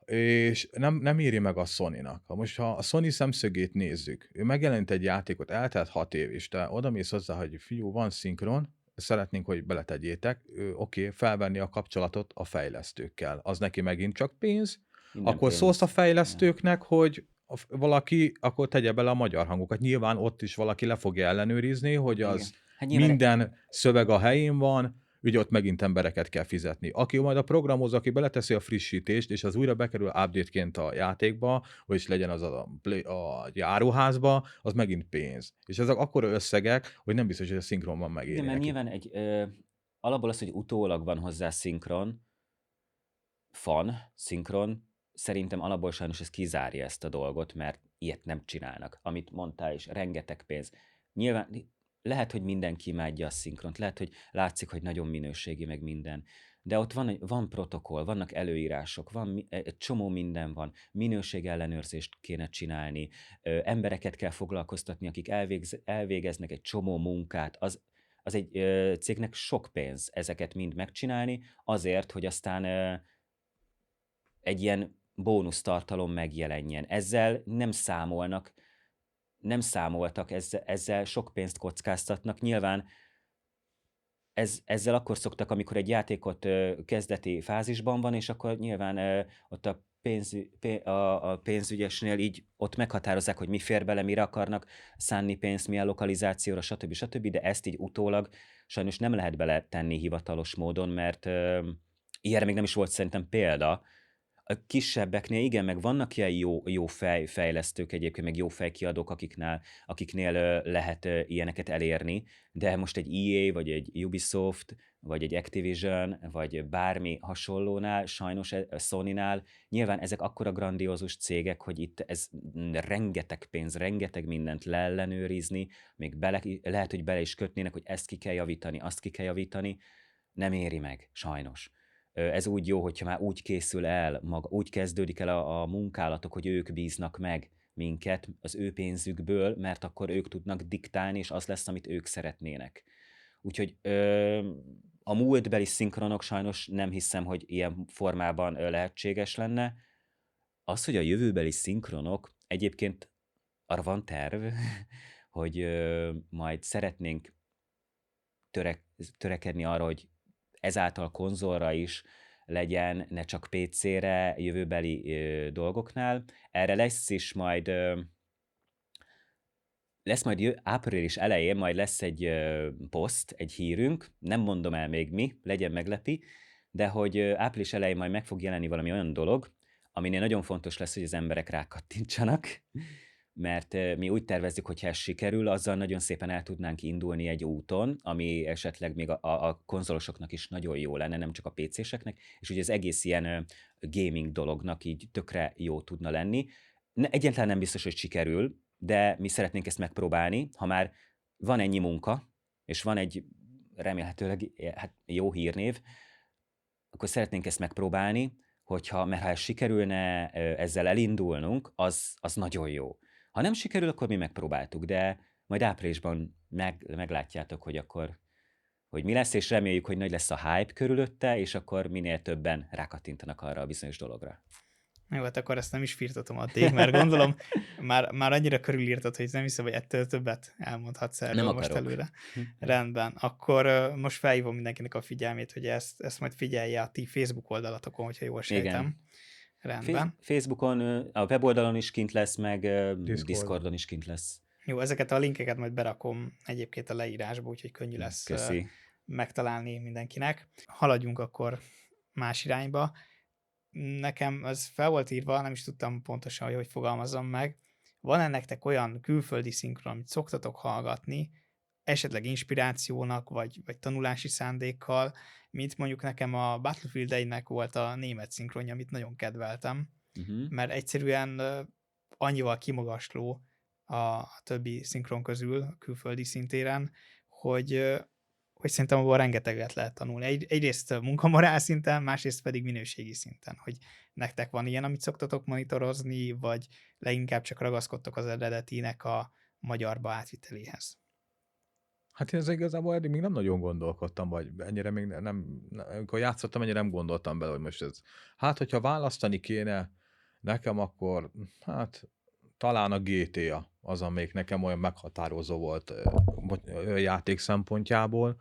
És nem éri meg a Sony-nak. Ha a Sony szemszögét nézzük, ő megjelent egy játékot, eltelt 6 év, és te odamész hozzá, hogy fiú, van szinkron, szeretnénk, hogy beletegyétek, oké, felvenni a kapcsolatot a fejlesztőkkel. Az neki megint csak pénz, minden akkor pénz. szólsz a fejlesztőknek, hogy valaki akkor tegye bele a magyar hangokat. Nyilván ott is valaki le fogja ellenőrizni, hogy az Igen. Hát nyilván minden szöveg a helyén van, ugye ott megint embereket kell fizetni. Aki majd a programoz, aki beleteszi a frissítést, és az újra bekerül update-ként a játékba, vagyis legyen az a járóházba, az megint pénz. És ezek akkora összegek, hogy nem biztos, hogy a szinkronban megéri igen, mert neki. nyilván alapból az, hogy utólag van hozzá szinkron, szinkron, szerintem alapból sajnos ez kizárja ezt a dolgot, mert ilyet nem csinálnak. Amit mondtál is, rengeteg pénz. Nyilván lehet, hogy mindenki imádja a szinkront, lehet, hogy látszik, hogy nagyon minőségi meg minden, de ott van protokoll, vannak előírások, egy csomó minden van, minőségellenőrzést kéne csinálni, embereket kell foglalkoztatni, akik elvégeznek egy csomó munkát, az egy cégnek sok pénz ezeket mind megcsinálni, azért, hogy aztán egy ilyen bónusztartalom megjelenjen. Ezzel nem számoltak, ezzel sok pénzt kockáztatnak. Nyilván ezzel akkor szoktak, amikor egy játékot kezdeti fázisban van, és akkor nyilván ott a pénzügyesnél így ott meghatározzák, hogy mi fér bele, mire akarnak szánni pénzt, milyen lokalizációra, stb. De ezt így utólag sajnos nem lehet beletenni hivatalos módon, mert ilyenre még nem is volt szerintem példa. A kisebbeknél igen, meg vannak ilyen jó fejlesztők egyébként, meg jó fejkiadók, akiknél lehet ilyeneket elérni, de most egy EA, vagy egy Ubisoft, vagy egy Activision, vagy bármi hasonlónál, sajnos a Sony-nál, nyilván ezek akkora grandiózus cégek, hogy itt ez rengeteg pénz, rengeteg mindent leellenőrizni, még lehet, hogy bele is kötnének, hogy ezt ki kell javítani, azt ki kell javítani, nem éri meg, sajnos. Ez úgy jó, hogyha már úgy készül el, úgy kezdődik el a munkálatok, hogy ők bíznak meg minket az ő pénzükből, mert akkor ők tudnak diktálni, és az lesz, amit ők szeretnének. Úgyhogy a múltbeli szinkronok sajnos nem hiszem, hogy ilyen formában lehetséges lenne. Az, hogy a jövőbeli szinkronok, egyébként arra van terv, hogy majd szeretnénk törekedni arra, hogy ezáltal konzolra is legyen, ne csak PC-re, jövőbeli dolgoknál. Erre lesz majd április elején majd lesz egy poszt, egy hírünk, nem mondom el még mi, legyen meglepi, de hogy április elején majd meg fog jelenni valami olyan dolog, aminél nagyon fontos lesz, hogy az emberek rákattintsanak, mert mi úgy tervezzük, hogy ha ez sikerül, azzal nagyon szépen el tudnánk indulni egy úton, ami esetleg még a konzolosoknak is nagyon jó lenne, nem csak a PC-seknek, és ugye az egész ilyen gaming dolognak így tökre jó tudna lenni. Egyáltalán nem biztos, hogy sikerül, de mi szeretnénk ezt megpróbálni, ha már van ennyi munka, és van egy remélhetőleg jó hírnév, akkor szeretnénk ezt megpróbálni, mert ha ez sikerülne ezzel elindulnunk, az nagyon jó. Ha nem sikerül, akkor mi megpróbáltuk, de majd áprilisban meglátjátok, hogy mi lesz, és reméljük, hogy nagy lesz a hype körülötte, és akkor minél többen rákattintanak arra a bizonyos dologra. Jó, hát akkor ezt nem is firtatom addig, mert gondolom már annyira körülírtad, hogy nem hiszem, hogy ettől többet elmondhatsz erről Nem most akarok. előre. Rendben. Akkor most felhívom mindenkinek a figyelmét, hogy ezt majd figyelje a ti Facebook oldalatokon, hogyha jól sejtem. Igen. Rendben. Facebookon, a weboldalon is kint lesz, meg Discordon is kint lesz. Jó, ezeket a linkeket majd berakom egyébként a leírásba, úgyhogy könnyű lesz Köszi. megtalálni mindenkinek. Haladjunk akkor más irányba. Nekem az fel volt írva, nem is tudtam pontosan, hogy fogalmazzam meg. Van nektek olyan külföldi szinkron, amit szoktatok hallgatni, esetleg inspirációnak, vagy tanulási szándékkal, mint mondjuk nekem a Battlefield 1-nek volt a német szinkronja, amit nagyon kedveltem, mert egyszerűen annyival kimagasló a többi szinkron közül, a külföldi szintéren, hogy szerintem abban rengeteget lehet tanulni. Egyrészt munkamorál szinten, másrészt pedig minőségi szinten, hogy nektek van ilyen, amit szoktatok monitorozni, vagy leginkább csak ragaszkodtok az eredetinek a magyarba átviteléhez. Hát én ezzel igazából eddig még nem nagyon gondolkodtam, vagy ennyire még amikor játszottam, ennyire nem gondoltam bele, hogy most ez. Hát, hogyha választani kéne nekem, akkor hát talán a GTA az, amelyik nekem olyan meghatározó volt játék szempontjából.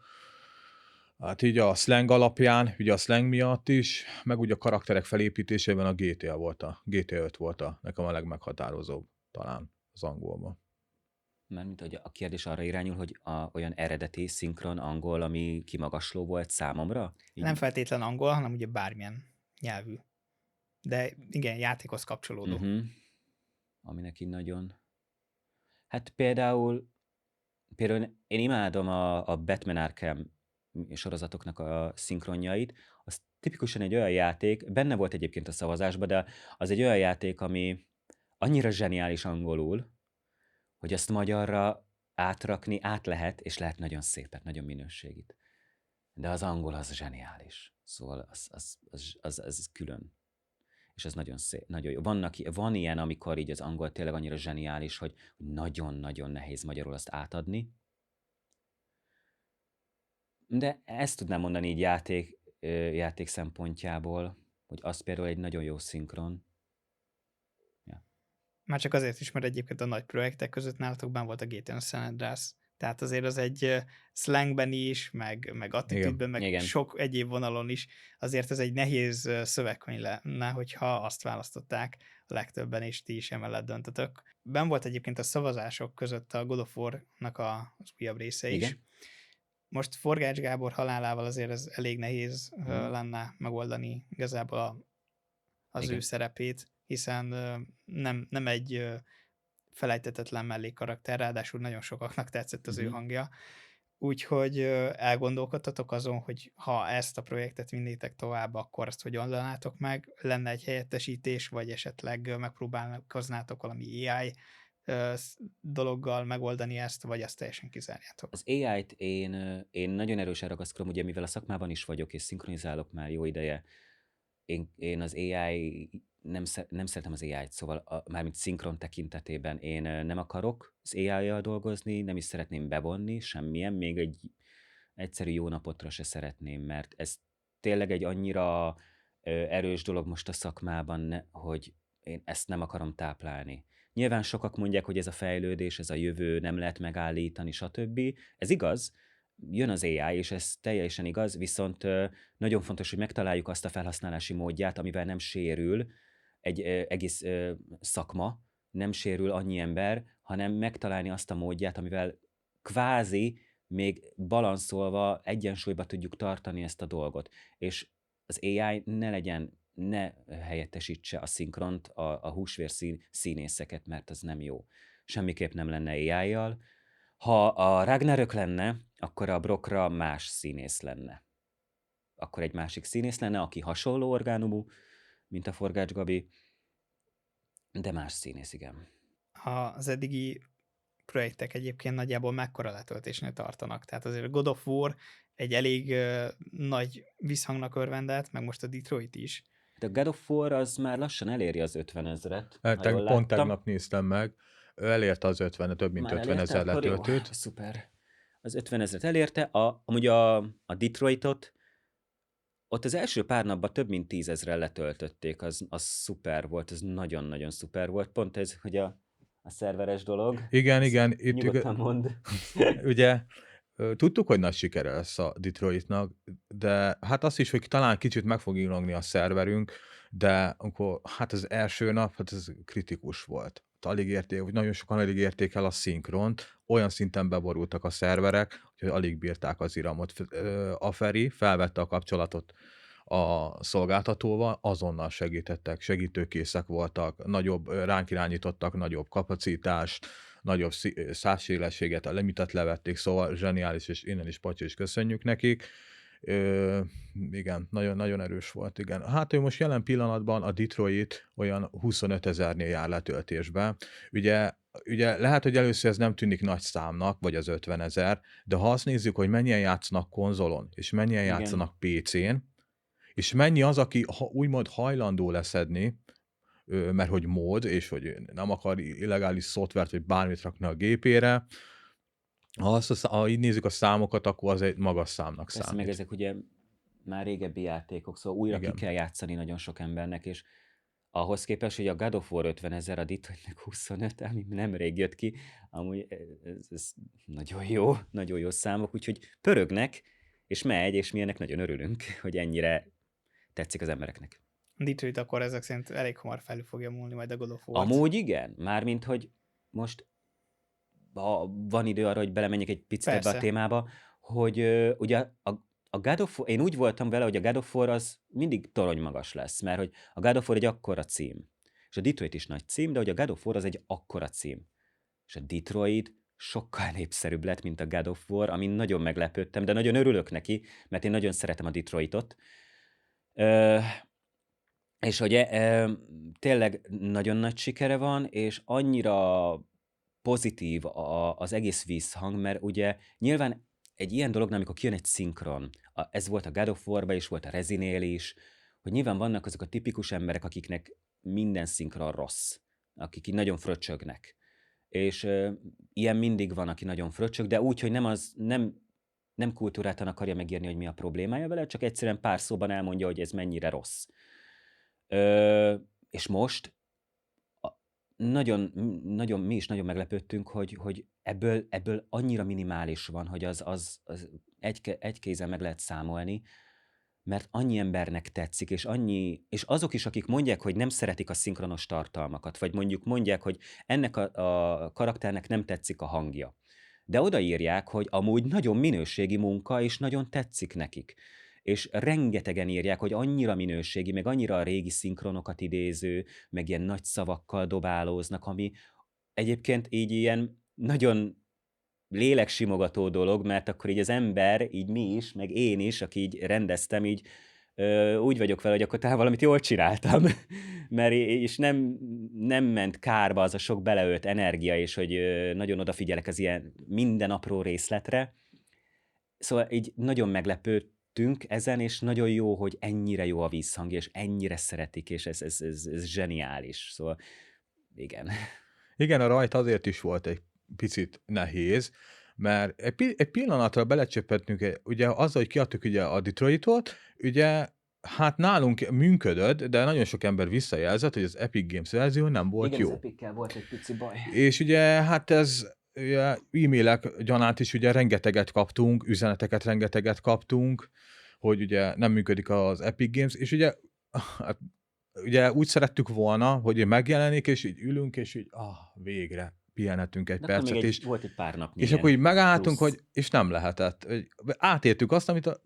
Hát így a slang alapján, ugye a slang miatt is, meg ugye a karakterek felépítésében a GTA 5 volt nekem a legmeghatározóbb talán az angolban. Mármint, hogy a kérdés arra irányul, hogy olyan eredeti, szinkron angol, ami kimagasló volt számomra? Így... Nem feltétlen angol, hanem ugye bármilyen nyelvű. De igen, játékhoz kapcsolódó. Aminek így nagyon... Hát például én imádom a Batman Arkham sorozatoknak a szinkronjait. Az tipikusan egy olyan játék, benne volt egyébként a szavazásban, de az egy olyan játék, ami annyira zseniális angolul, hogy azt magyarra átrakni lehet, és lehet nagyon szépet, nagyon minőségit. De az angol az zseniális. Szóval az külön. És ez nagyon szép, nagyon jó. Van ilyen, amikor így az angol tényleg annyira zseniális, hogy nagyon-nagyon nehéz magyarul azt átadni. De ezt tudnám mondani így játék szempontjából, hogy az például egy nagyon jó szinkron. Ja. Már csak azért is, mert egyébként a nagy projektek között nálatok benn volt a GTA San Andreas. Tehát azért az egy slangben is, meg attitűdben, meg Igen. sok egyéb vonalon is. Azért ez egy nehéz szövegkönyv lenne, hogyha azt választották a legtöbben, és ti is emellett döntötök. Benn volt egyébként a szavazások között a God of War-nak az újabb része is. Igen. Most Forgács Gábor halálával azért ez elég nehéz lenne megoldani igazából az ő Igen. szerepét, hiszen nem egy felejthetetlen mellékkarakter, ráadásul nagyon sokaknak tetszett az ő Mhm. hangja. Úgyhogy elgondolkodtatok azon, hogy ha ezt a projektet vinnétek tovább, akkor azt hogy oldanátok meg? Lenne egy helyettesítés, vagy esetleg megpróbálkoznátok valami AI dologgal megoldani ezt, vagy azt teljesen kizárjátok? Az AI-t én nagyon erősen ragaszkodom, ugye mivel a szakmában is vagyok, és szinkronizálok már jó ideje, én az AI, nem szeretem az AI-t, szóval mármint szinkron tekintetében én nem akarok az AI-jal dolgozni, nem is szeretném bevonni semmilyen, még egy egyszerű jó napotra se szeretném, mert ez tényleg egy annyira erős dolog most a szakmában, hogy én ezt nem akarom táplálni. Nyilván sokak mondják, hogy ez a fejlődés, ez a jövő, nem lehet megállítani, stb. Ez igaz, jön az AI, és ez teljesen igaz, viszont nagyon fontos, hogy megtaláljuk azt a felhasználási módját, amivel nem sérül egy egész szakma, nem sérül annyi ember, hanem megtalálni azt a módját, amivel kvázi még balanszolva egyensúlyba tudjuk tartani ezt a dolgot. És az AI ne helyettesítse a szinkront, a húsvér színészeket, mert az nem jó. Semmiképp nem lenne AI-jal. Ha a Ragnarök lenne, akkor a Brockra más színész lenne. Akkor egy másik színész lenne, aki hasonló orgánumú, mint a Forgács Gabi, de más színész, igen. Az eddigi projektek egyébként nagyjából mekkora letöltésnél tartanak. Tehát azért a God of War egy elég nagy visszhangnak örvendett, meg most a Detroit is. De a God of War az már lassan eléri az 50 000-et, ha jól Pont láttam. tegnap néztem meg, ő elérte az 50, több mint Már 50 elérte? 000 Akkor jó, letöltőt. szuper. Az 50 000-et elérte, amúgy a Detroitot, ott az első pár napban több mint 10 000-en letöltötték, az szuper volt, ez nagyon-nagyon szuper volt. Pont ez, hogy a szerveres dolog. Igen, Ezt igen. Itt nyugodtan mondd. ugye tudtuk, hogy nagy sikere lesz a Detroitnak, de hát azt is, hogy talán kicsit meg fog illogni a szerverünk, de akkor, hát az első nap, hát ez kritikus volt. Nagyon sokan alig érték el a szinkront, olyan szinten beborultak a szerverek, hogy alig bírták az iramot. A Feri felvette a kapcsolatot a szolgáltatóval, azonnal segítettek, segítőkészek voltak, ránk irányítottak nagyobb kapacitást, nagyobb szávsélességet, a limitet levették, szóval zseniális, és innen is pacsi, és köszönjük nekik. Igen, nagyon erős volt, igen. Hát ő most jelen pillanatban a Detroit olyan 25 000-nél jár letöltésbe. Ugye lehet, hogy először ez nem tűnik nagy számnak, vagy az 50 000, de ha azt nézzük, hogy mennyien játszanak konzolon, és mennyien Igen. játszanak PC-n, és mennyi az, aki úgymond hajlandó leszedni, mert hogy mód, és hogy nem akar illegális szoftvert, vagy bármit rakni a gépére, ha így nézzük a számokat, akkor az egy magas számnak Persze, számít. meg ezek ugye már régebbi játékok, szóval újra Igen. ki kell játszani nagyon sok embernek, és ahhoz képest, hogy a God of War 50 000, a Detroitnek 25, ami nemrég jött ki, amúgy ez nagyon jó számok, úgyhogy pörögnek, és megy, és mi ennek nagyon örülünk, hogy ennyire tetszik az embereknek. Detroit akkor ezek szerint elég hamar felül fogja múlni majd a God of War-t. Amúgy igen, mármint, hogy most ha van idő arra, hogy belemenjek egy picit ebbe a Persze. témába, hogy ugye a God of War, én úgy voltam vele, hogy a God of War az mindig torony magas lesz, mert hogy a God of War egy akkora cím, és a Detroit is nagy cím, de hogy a God of War az egy akkora cím. És a Detroit sokkal népszerűbb lett, mint a God of War, amin nagyon meglepődtem, de nagyon örülök neki, mert én nagyon szeretem a Detroitot. És hogy tényleg nagyon nagy sikere van, és annyira pozitív az egész visszhang, mert ugye nyilván egy ilyen dolognál, amikor kijön egy szinkron, ez volt a God of War-ban is, volt a Rezinél is, hogy nyilván vannak azok a tipikus emberek, akiknek minden szinkron rossz, akik így nagyon fröccsögnek. És ilyen mindig van, aki nagyon fröccsög, de úgy, hogy nem kultúráltan akarja megírni, hogy mi a problémája vele, csak egyszerűen pár szóban elmondja, hogy ez mennyire rossz. És most mi is nagyon meglepődtünk, hogy ebből annyira minimális van, hogy az egy kézzel meg lehet számolni, mert annyi embernek tetszik, és azok is, akik mondják, hogy nem szeretik a szinkronos tartalmakat, vagy mondjuk mondják, hogy ennek a karakternek nem tetszik a hangja. De odaírják, hogy amúgy nagyon minőségi munka, és nagyon tetszik nekik. és rengetegen írják, hogy annyira minőségi, meg annyira a régi szinkronokat idéző, meg ilyen nagy szavakkal dobálóznak, ami egyébként így ilyen nagyon léleksimogató dolog, mert akkor így az ember, így mi is, meg én is, aki így rendeztem, így úgy vagyok vele, hogy akkor talán valamit jól csináltam, mert és nem ment kárba az a sok beleölt energia, és hogy nagyon odafigyelek az ilyen minden apró részletre. Szóval így nagyon meglepődtünk ezen, és nagyon jó, hogy ennyire jó a vízhang, és ennyire szeretik, és ez zseniális. Szóval igen. Igen, a rajt azért is volt egy picit nehéz, mert egy pillanatra belecsöppettünk, ugye azzal, hogy kiadtuk ugye a Detroitot, ugye hát nálunk működött, de nagyon sok ember visszajelzett, hogy az Epic Games verzió nem volt Igen, jó. az Epic-kel volt egy pici baj. És ugye hát ez ugye, e-mailek gyanánt is ugye rengeteget kaptunk, üzeneteket rengeteget kaptunk, hogy ugye nem működik az Epic Games, és ugye, hát, ugye úgy szerettük volna, hogy megjelenik, és így ülünk, és így végre pihenhetünk egy De akkor percet, még és volt egy pár napnyi és ilyen akkor így megálltunk, plusz. hogy, és nem lehetett. Átéltük azt, amit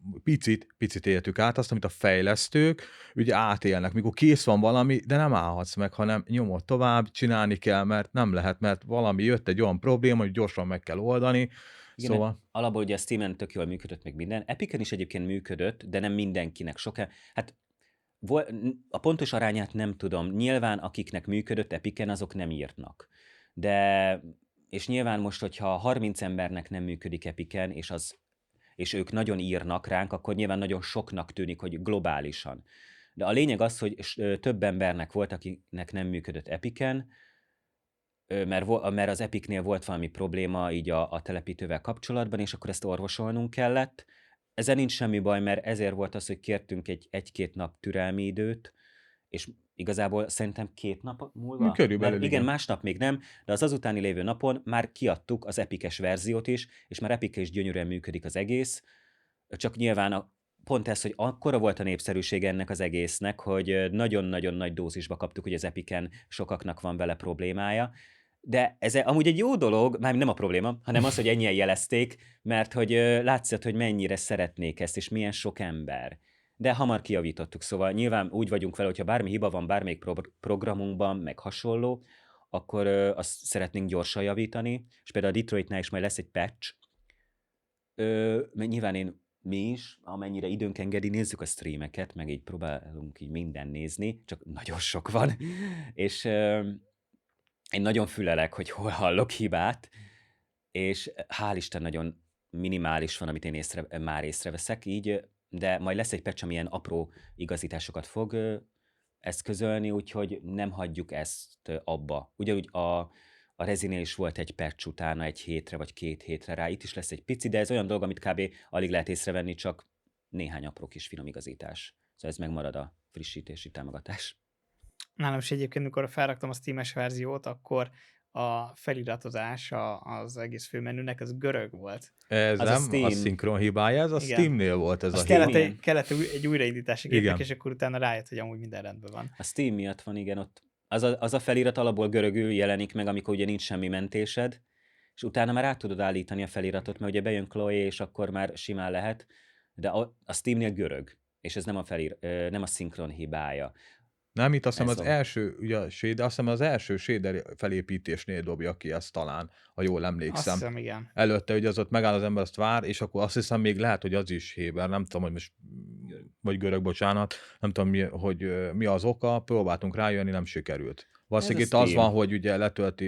picit éltük át, azt, amit a fejlesztők ugye átélnek, mikor kész van valami, de nem állhatsz meg, hanem nyomod tovább, csinálni kell, mert nem lehet, mert valami jött egy olyan probléma, hogy gyorsan meg kell oldani. Igen, Szóval alapból ugye a Steamen tök jól működött még minden. Epicen is egyébként működött, de nem mindenkinek. Hát a pontos arányát nem tudom. Nyilván akiknek működött Epicen, azok nem írnak. És nyilván most, hogyha 30 embernek nem működik Epicen, és ők nagyon írnak ránk, akkor nyilván nagyon soknak tűnik, hogy globálisan. De a lényeg az, hogy több embernek volt, akinek nem működött Epicen, mert az Epicnél volt valami probléma így a telepítővel kapcsolatban, és akkor ezt orvosolnunk kellett. Ezzel nincs semmi baj, mert ezért volt az, hogy kértünk egy-két nap türelmi időt, és igazából szerintem 2 nap múlva? körülbelül Mert igen. másnap még nem, de az azutáni lévő napon már kiadtuk az Epic-es verziót is, és már Epic-en is gyönyörűen működik az egész, csak nyilván pont ez, hogy akkora volt a népszerűség ennek az egésznek, hogy nagyon-nagyon nagy dózisba kaptuk, hogy az Epic-en sokaknak van vele problémája, de ez amúgy egy jó dolog, már nem a probléma, hanem az, hogy ennyien jelezték, mert hogy látszott, hogy mennyire szeretnék ezt, és milyen sok ember. De hamar kijavítottuk, szóval nyilván úgy vagyunk vele, hogyha bármi hiba van bármelyik programunkban, meg hasonló, akkor azt szeretnénk gyorsan javítani, és például a Detroitnál is majd lesz egy patch. Mert nyilván mi is, amennyire időnk engedi, nézzük a streameket, meg így próbálunk így minden nézni, csak nagyon sok van, és én nagyon fülelek, hogy hol hallok hibát, és hál' Isten nagyon minimális van, amit én már észreveszek így, de majd lesz egy patch, ami ilyen apró igazításokat fog eszközölni, úgyhogy nem hagyjuk ezt abba. Ugyanúgy a Resinél is volt egy patch utána 1 hétre vagy 2 hétre rá, itt is lesz egy pici, de ez olyan dolog, amit kb. Alig lehet észrevenni, csak néhány apró kis finom igazítás. Szóval ez megmarad a frissítési támogatás. Nálam is egyébként, amikor felraktam a Steam-es verziót, akkor a feliratozás az egész főmenünek, az görög volt. Ez Az a nem Steam. a szinkron hibája, ez a Igen. Steamnél volt ez Azt a hiba. kellett egy újraindítási gépnek, Igen. és akkor utána rájött, hogy amúgy minden rendben van. A Steam miatt van, igen, ott az a felirat alapból görögül jelenik meg, amikor ugye nincs semmi mentésed, és utána már át tudod állítani a feliratot, mert ugye bejön Chloe, és akkor már simán lehet, de a Steamnél görög, és ez nem a szinkron hibája. Nem, itt azt hiszem Ez az van. első, ugye a shader, azt hiszem az első shader felépítésnél dobja ki ezt talán, ha jól Azt emlékszem. hiszem, igen. Előtte ugye az ott megáll az ember, azt vár, és akkor azt hiszem még lehet, hogy az is héber, nem tudom, hogy most, vagy görög, bocsánat, nem tudom, mi az oka, próbáltunk rájönni, nem sikerült. Valószínűleg Ez itt a az Steam. van, hogy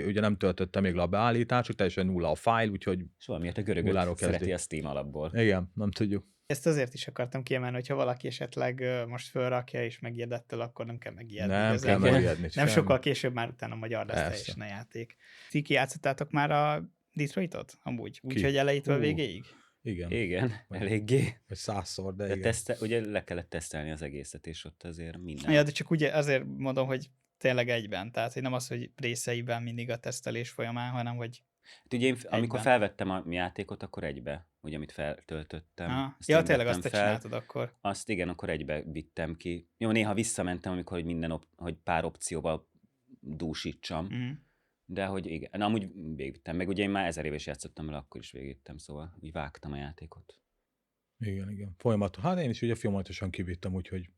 ugye nem töltötte még le a beállításot, teljesen nulla a fájl, úgyhogy És valamiért a nulláról görögöt kezdi. szereti a Steam alapból. igen, nem tudjuk. Ezt azért is akartam kiemelni, hogyha valaki esetleg most fölrakja és megijedett ettől, akkor nem kell megijedni. Nem kell Igazából megijedni. Nem semmi. sokkal később már utána magyar lesz Persze. teljesen a játék. Ti kijátszottátok már a Detroitot? Amúgy? Ki? Úgyhogy elejétől Hú. végéig? Igen, Igen, Vagy- eléggé. vagy 100-szor, de De igen. ugye le kellett tesztelni az egészet, és ott azért minden. Ja, de csak ugye azért mondom, hogy tényleg egyben. Tehát, hogy nem az, hogy részeiben mindig a tesztelés folyamán, hanem hogy... Hát ugye én, amikor Egyben. felvettem a játékot, akkor egybe, ugye amit feltöltöttem. azt Ja, én tényleg vettem azt te fel. csináltad akkor. Azt igen, akkor egybe vittem ki. Jó, néha visszamentem, amikor hogy hogy pár opcióval dúsítsam, Mm. de hogy igen, na, amúgy végigvittem. Meg ugye én már 1000 éves játszottam vele, akkor is végigvittem, szóval úgy vágtam a játékot. Igen. Hát én is ugye folyamatosan kivittem, úgyhogy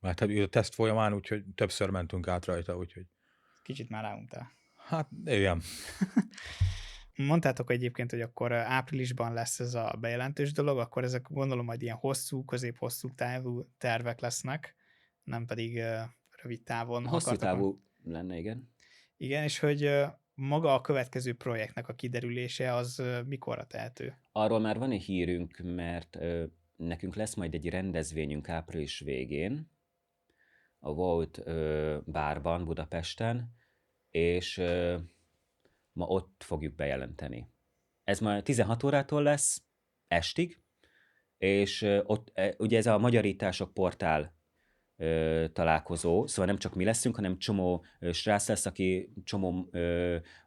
hát a teszt folyamán, úgyhogy többször mentünk át rajta, úgyhogy Kicsit már ráuntál. hát igen. Mondtátok egyébként, hogy akkor áprilisban lesz ez a bejelentős dolog, akkor ezek gondolom majd ilyen hosszú, közép-hosszú távú tervek lesznek, nem pedig rövid távon Hosszú akartak. távú lenne, igen. Igen, és hogy maga a következő projektnek a kiderülése az mikorra tehető? Arról már van egy hírünk, mert nekünk lesz majd egy rendezvényünk április végén, a Volt bárban Budapesten, és ma ott fogjuk bejelenteni. Ez már 16 órától lesz estig, és ott ugye ez a magyarítások portál találkozó, szóval nem csak mi leszünk, hanem csomó srác lesz, aki csomó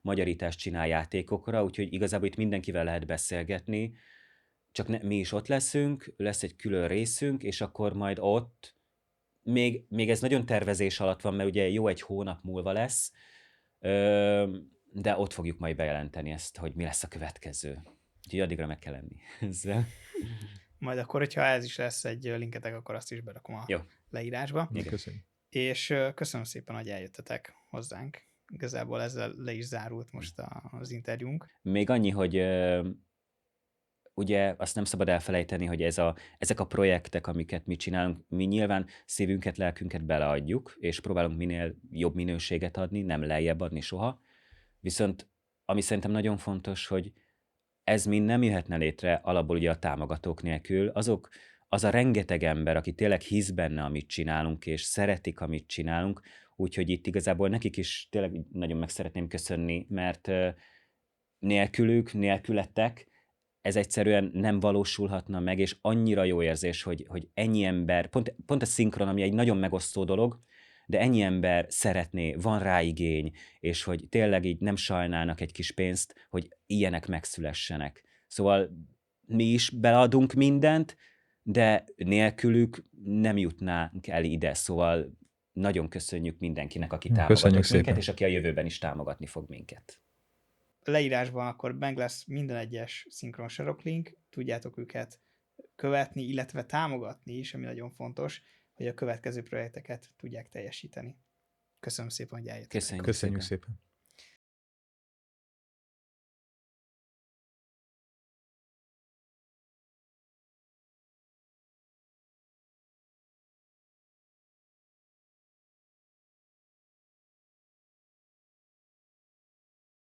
magyarítást csinál játékokra, úgyhogy igazából itt mindenkivel lehet beszélgetni, csak mi is ott leszünk, lesz egy külön részünk, és akkor majd ott, még ez nagyon tervezés alatt van, mert ugye jó egy hónap múlva lesz, de ott fogjuk majd bejelenteni ezt, hogy mi lesz a következő. Úgyhogy addigra meg kell lenni ezzel. Majd akkor, hogyha ez is lesz egy linketek, akkor azt is berakom a Jó. leírásba. Igen. Köszönjük. És köszönöm szépen, hogy eljöttetek hozzánk. Igazából ezzel le is zárult most az interjúnk. Még annyi, hogy ugye azt nem szabad elfelejteni, hogy ezek a projektek, amiket mi csinálunk, mi nyilván szívünket, lelkünket beleadjuk, és próbálunk minél jobb minőséget adni, nem lejjebb adni soha. Viszont ami szerintem nagyon fontos, hogy ez mind nem jöhetne létre alapból ugye a támogatók nélkül. Az a rengeteg ember, aki tényleg hisz benne, amit csinálunk, és szeretik, amit csinálunk, úgyhogy itt igazából nekik is tényleg nagyon meg szeretném köszönni, mert nélkületek ez egyszerűen nem valósulhatna meg, és annyira jó érzés, hogy ennyi ember, pont a szinkron, ami egy nagyon megosztó dolog, de ennyi ember szeretné, van rá igény, és hogy tényleg így nem sajnálnak egy kis pénzt, hogy ilyenek megszülessenek. Szóval mi is beleadunk mindent, de nélkülük nem jutnánk el ide, szóval nagyon köszönjük mindenkinek, aki támogatott Köszönjük minket, szépen. és aki a jövőben is támogatni fog minket. Leírásban akkor meg lesz minden egyes szinkron saroklink, tudjátok őket követni, illetve támogatni is, ami nagyon fontos, hogy a következő projekteket tudják teljesíteni. Köszönöm szépen, hogy eljöttetek. Köszönjük Köszönjük szépen. szépen.